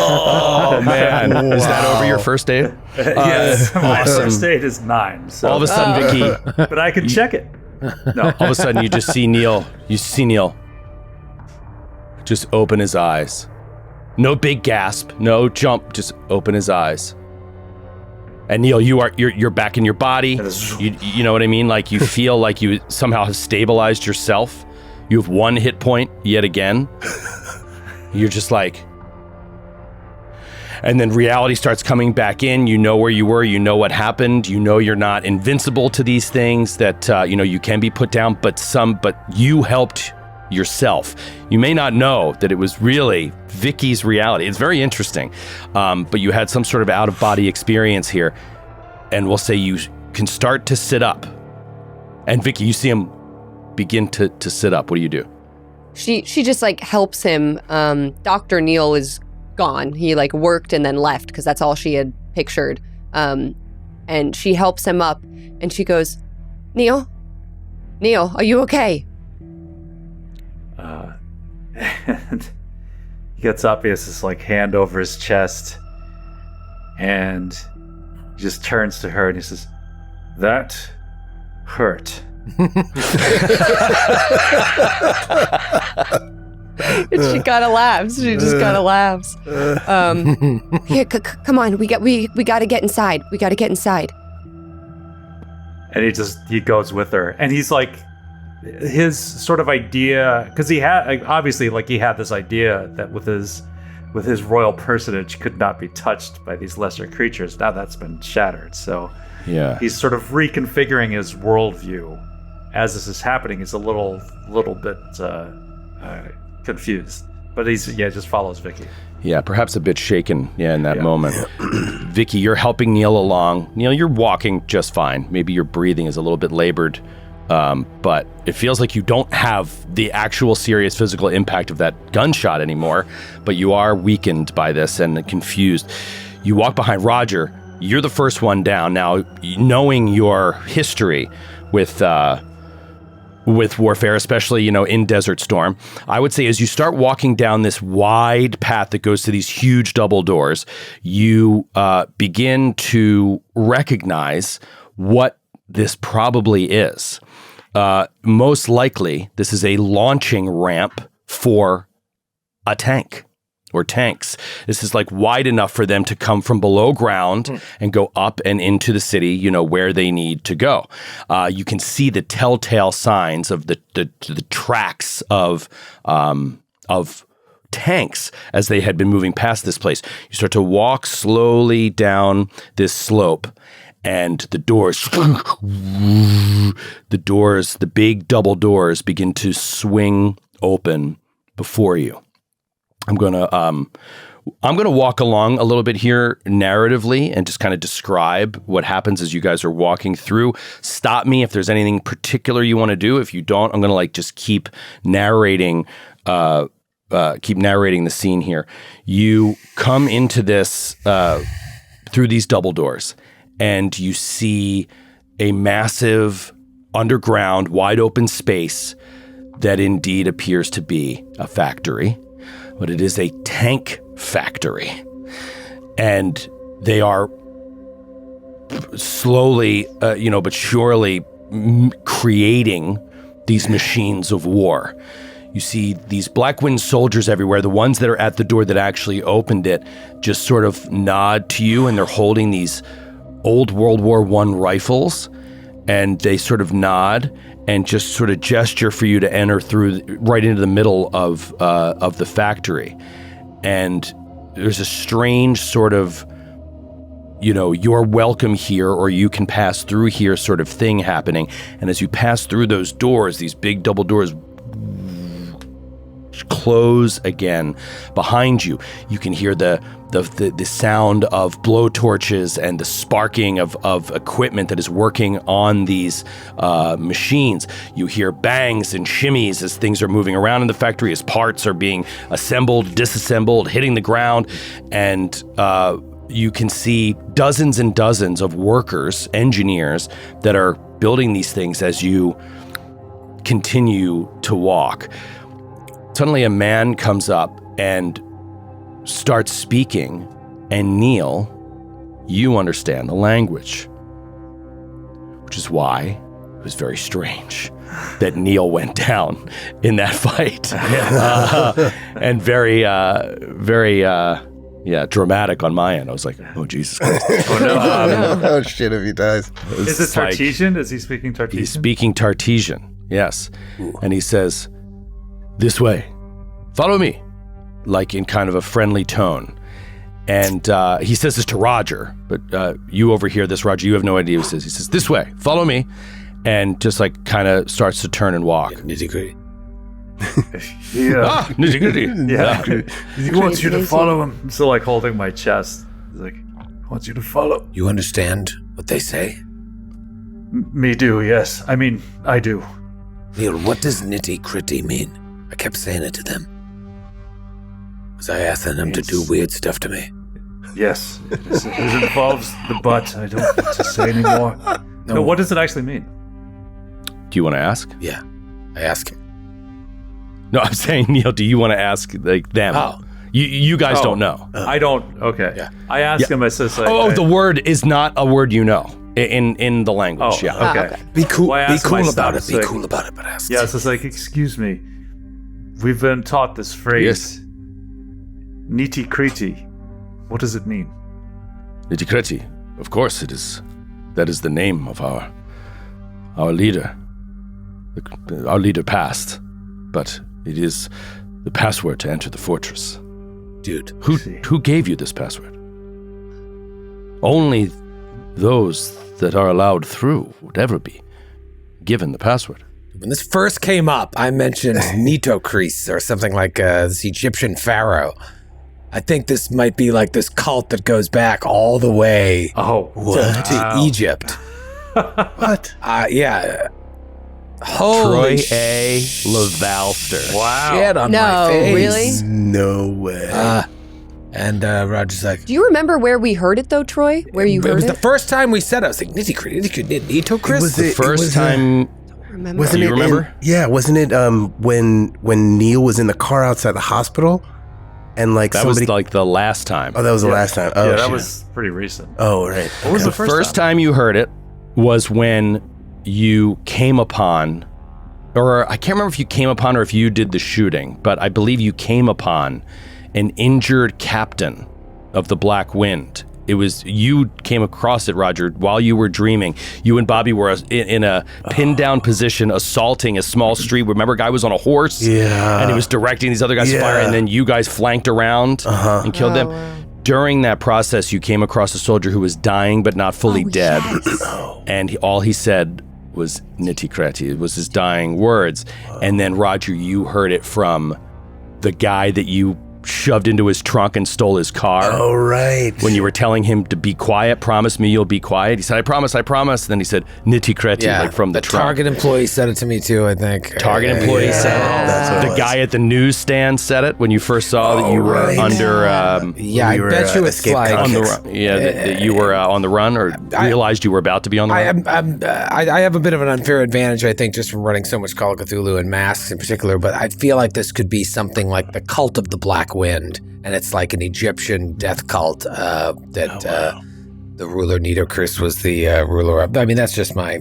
Oh, man. Wow. Is that over your first aid? Yes. My first aid is 9. So. All of a sudden, Vicky. But I can check it. No. All of a sudden, you just see Neil. Just open his eyes. No big gasp. No jump. Just open his eyes. And Neil, you're back in your body. You know what I mean? Like, you feel like you somehow have stabilized yourself. You have 1 hit point yet again. You're just like, and then reality starts coming back in. You know where you were. You know what happened. You know you're not invincible to these things. That you can be put down. But you helped yourself. You may not know that it was really Vicky's reality. It's very interesting. But you had some sort of out of body experience here, and we'll say you can start to sit up. And Vicky, you see him begin to sit up. What do you do? She just like helps him. Dr. Neil is gone. He like worked and then left because that's all she had pictured. And she helps him up and she goes, Neil, are you okay? And he gets up, he has this like hand over his chest, and he just turns to her and he says, "That hurt." And she kind of laughs. She just kind of laughs. Here, come on. We got to get inside. We got to get inside. And he goes with her, and he's like, his sort of idea, because he had obviously like he had this idea that with his royal personage could not be touched by these lesser creatures. Now that's been shattered. So yeah, he's sort of reconfiguring his worldview as this is happening. He's a little bit confused, but just follows Vicky. Yeah, perhaps a bit shaken. Yeah, in that moment. Vicky, you're helping Neil along. Neil, you're walking just fine. Maybe your breathing is a little bit labored. But it feels like you don't have the actual serious physical impact of that gunshot anymore, but you are weakened by this and confused. You walk behind Roger. You're the first one down. Now, knowing your history with warfare, especially, in Desert Storm, I would say as you start walking down this wide path that goes to these huge double doors, you begin to recognize what this probably is. Most likely, this is a launching ramp for a tank. or tanks. This is like wide enough for them to come from below ground and go up and into the city, you know, where they need to go. You can see the telltale signs of the tracks of tanks as they had been moving past this place. You start to walk slowly down this slope, and the big double doors begin to swing open before you. I'm gonna walk along a little bit here narratively and just kind of describe what happens as you guys are walking through. Stop me if there's anything particular you want to do. If you don't, I'm gonna like just keep narrating the scene here. You come into this through these double doors, and you see a massive underground, wide open space that indeed appears to be a factory. But it is a tank factory. And they are slowly, but surely creating these machines of war. You see these Black Wind soldiers everywhere. The ones that are at the door that actually opened it just sort of nod to you, and they're holding these old World War I rifles. And they sort of nod and just sort of gesture for you to enter through right into the middle of the factory. And there's a strange sort of, you're welcome here, or you can pass through here sort of thing happening. And as you pass through those doors, these big double doors close again behind you. You can hear the sound of blowtorches and the sparking of equipment that is working on these machines. You hear bangs and shimmies as things are moving around in the factory, as parts are being assembled, disassembled, hitting the ground, and you can see dozens and dozens of workers, engineers, that are building these things as you continue to walk. Suddenly a man comes up and starts speaking, and Neil, you understand the language, which is why it was very strange that Neil went down in that fight. And very dramatic on my end. I was like, oh, Jesus Christ. Oh, shit, if he dies. Is it Tartesian? Is he speaking Tartesian? He's speaking Tartesian, yes. Ooh. And he says, "This way. Follow me," like in kind of a friendly tone. And he says this to Roger, but you overhear this, Roger. You have no idea what he says. He says, "This way. Follow me," and just like kind of starts to turn and walk. Nitty-gritty. Yeah. Nitty-gritty. Yeah. He wants you to follow him. I'm still like holding my chest. He's like, "He wants you to follow." You understand what they say? Me do, yes. I mean, I do. Neil, what does nitty-gritty mean? I kept saying it to them, because I asked them to do weird stuff to me. Yes, it involves the butt. I don't need to say anymore. No, what does it actually mean? Do you want to ask? Yeah, I ask him. No, I'm saying, Neil, do you want to ask like them? Oh. You guys don't know. I don't. Okay. Yeah. I ask him, I says, like, the word is not a word you know in the language. Oh, yeah. Okay. Be cool. Well, be cool about it. stuff, Be like, cool about it. But ask. Yeah, it's like, excuse me. We've been taught this phrase. Yes. Nitty-gritty. What does it mean? Nitty-gritty. Of course it is. That is the name of our leader. Our leader passed, but it is the password to enter the fortress. Dude. Who gave you this password? Only those that are allowed through would ever be given the password. When this first came up, I mentioned Nitocris or something like this Egyptian pharaoh. I think this might be like this cult that goes back all the way to Egypt. What? Yeah. Holy Troy A. Lavalster. Wow. shit on my face. Really? No way. And Roger's like, Do you remember where we heard it though, Troy? Where you heard it was it? the first time we said it. I was like, Nitocris? Was The first time. Remember? Wasn't Do you it remember? Wasn't it when Neil was in the car outside the hospital, and like That somebody? was like the last time. Oh, that was the last time. Oh, Yeah, that shit. was pretty recent. Oh, right. What was The the first time you heard it was when you came upon, or I can't remember if you came upon or if you did the shooting, but I believe you came upon an injured captain of the Black Wind. It was, you came across it, Roger, while you were dreaming. You and Bobby were in a pinned down position, assaulting a small street. Remember, a guy was on a horse, and he was directing these other guys to fire, and then you guys flanked around and killed them. Wow. During that process, you came across a soldier who was dying but not fully dead, and all he said was "Nitty-Gritty." It was his dying words. And then, Roger, you heard it from the guy that you shoved into his trunk and stole his car. Oh, right. When you were telling him to be quiet, promise me you'll be quiet. He said, I promise. And then he said, nitty-gritty, like from the trunk. Target employee said it to me too, I think. Target employee said it. That's what it The was. guy at the newsstand said it when you first saw that you were under... Yeah, You I were, bet you it's escape like... on the convicts. run. Yeah, that you were on the run or realized you were about to be on the run. I have a bit of an unfair advantage, I think, just from running so much Call of Cthulhu and Masks in particular, but I feel like this could be something like the Cult of the Black Wind, and it's like an Egyptian death cult that the ruler Nitocris was the ruler of. I mean, that's just my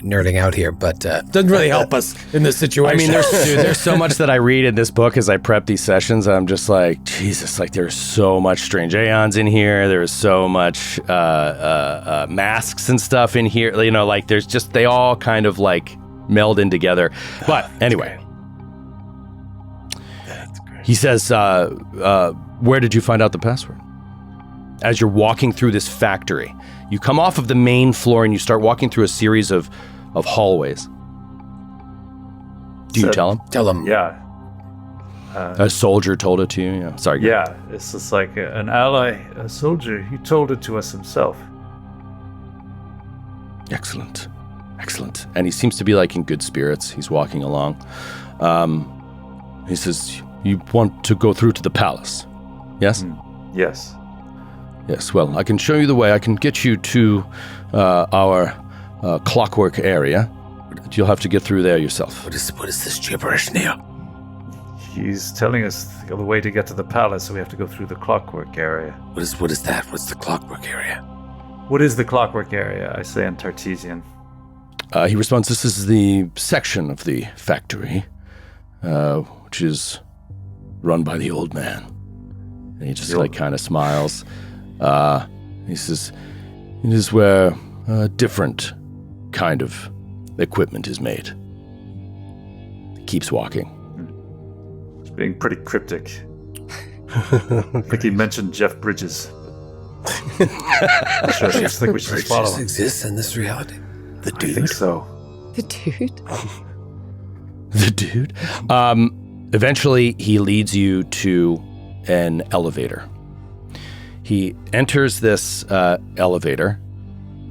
nerding out here, but doesn't really help us in this situation. I mean, there's so much that I read in this book as I prep these sessions. I'm just like, Jesus, like there's so much strange aeons in here. There's so much masks and stuff in here. You know, like there's just, they all kind of like meld in together. But anyway, he says, where did you find out the password? As you're walking through this factory, you come off of the main floor and you start walking through a series of hallways. Do you tell him? Tell them. Yeah. A soldier told it to you? Yeah. Sorry. Yeah. It's just like an ally, a soldier. He told it to us himself. Excellent. Excellent. And he seems to be like in good spirits. He's walking along. He says, you want to go through to the palace? Yes? Yes. Yes, well, I can show you the way. I can get you to our clockwork area. You'll have to get through there yourself. What is this gibberish, Neo? He's telling us the way to get to the palace, so we have to go through the clockwork area. What is that? What's the clockwork area? What is the clockwork area? I say in Tartesian. He responds, this is the section of the factory, which is run by the old man. And he just like kind of smiles. He says, it is where a different kind of equipment is made. He keeps walking. He's being pretty cryptic. I think he mentioned Jeff Bridges. I'm sure I just think we should follow Just him. exists in this reality. The I dude. think so. The dude. The dude. Eventually, he leads you to an elevator. He enters this elevator,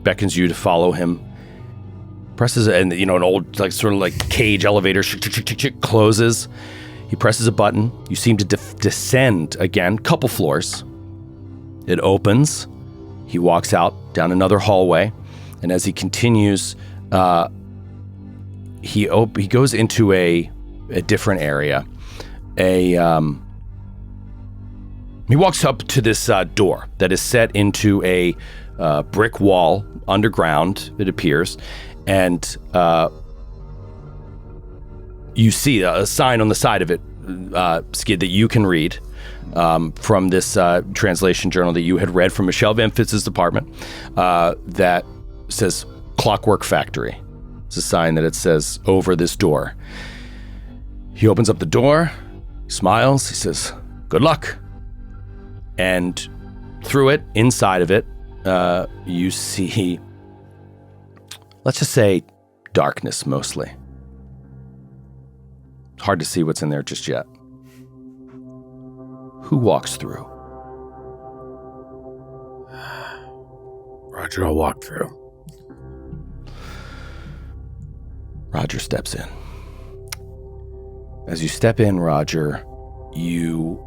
beckons you to follow him, presses, and an old, like sort of like cage elevator, closes. He presses a button. You seem to descend again, couple floors. It opens. He walks out down another hallway, and as he continues, he goes into a different area. He walks up to this door that is set into a brick wall underground, it appears, and you see a sign on the side of it, Skid, that you can read from this translation journal that you had read from Michelle Van Fitz's department that says Clockwork Factory. It's a sign that it says over this door. He opens up the door, smiles, he says, good luck. And through it, inside of it, you see, let's just say, darkness mostly. It's hard to see what's in there just yet. Who walks through? Roger, I'll walk through. Roger steps in. As you step in, Roger, you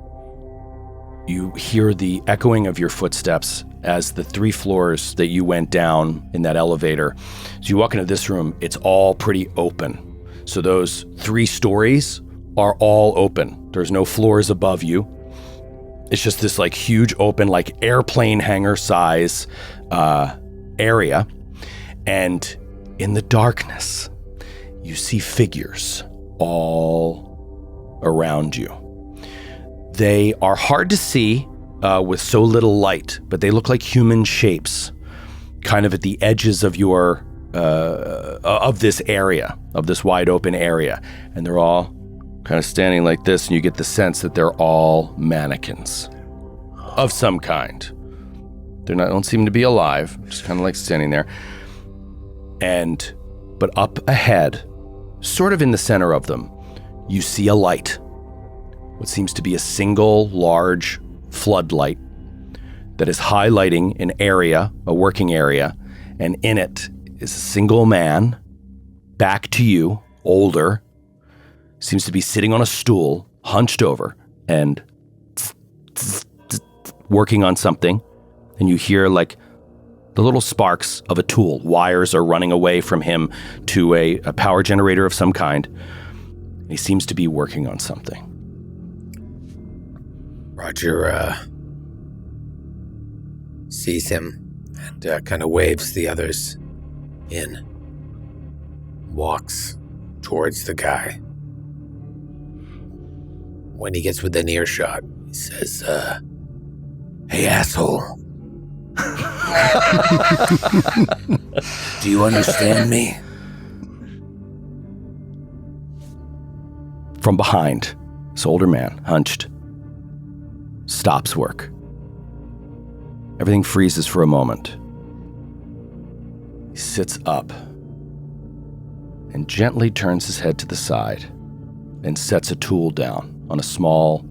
hear the echoing of your footsteps as the 3 floors that you went down in that elevator. As you walk into this room, it's all pretty open. So those 3 stories are all open. There's no floors above you. It's just this like huge open, like airplane hangar size area. And in the darkness, you see figures all around you. They are hard to see with so little light, but they look like human shapes, kind of at the edges of your of this area, of this wide open area. And they're all kind of standing like this, and you get the sense that they're all mannequins of some kind. Don't seem to be alive, just kind of like standing there. But up ahead, sort of in the center of them, you see a light. What seems to be a single large floodlight that is highlighting an area, a working area, and in it is a single man, back to you, older, seems to be sitting on a stool, hunched over, and working on something. And you hear like the little sparks of a tool. Wires are running away from him to a power generator of some kind. He seems to be working on something. Roger sees him and kind of waves the others in. Walks towards the guy. When he gets within earshot, he says, "Hey, asshole. Do you understand me?" From behind, this older man, hunched, stops work. Everything freezes for a moment. He sits up and gently turns his head to the side and sets a tool down on a small,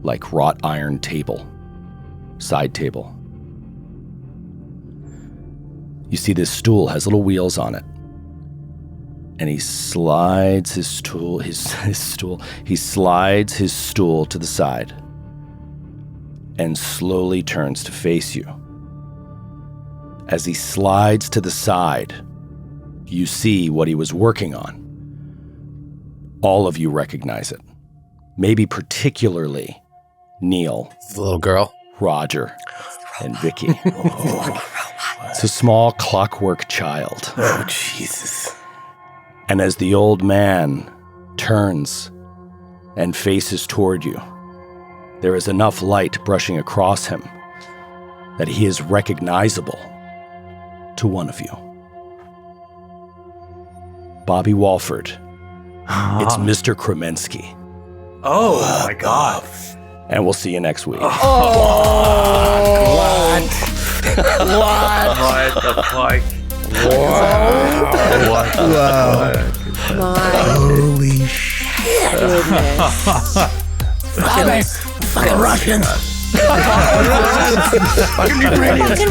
like wrought iron table, side table. You see this stool has little wheels on it. And he slides his stool, he slides his stool to the side and slowly turns to face you. As he slides to the side, you see what he was working on. All of you recognize it. Maybe particularly Neil, The little girl. Roger, and Vicky. It's a small clockwork child. Oh, Jesus. And as the old man turns and faces toward you, there is enough light brushing across him that he is recognizable to one of you. Bobby Walford. It's Mr. Kremensky. Oh my God. And we'll see you next week. What the fuck? What the fuck? My Holy shit. goodness. Fucking Russians. Fucking Russian.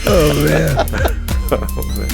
Oh, man. Oh, man.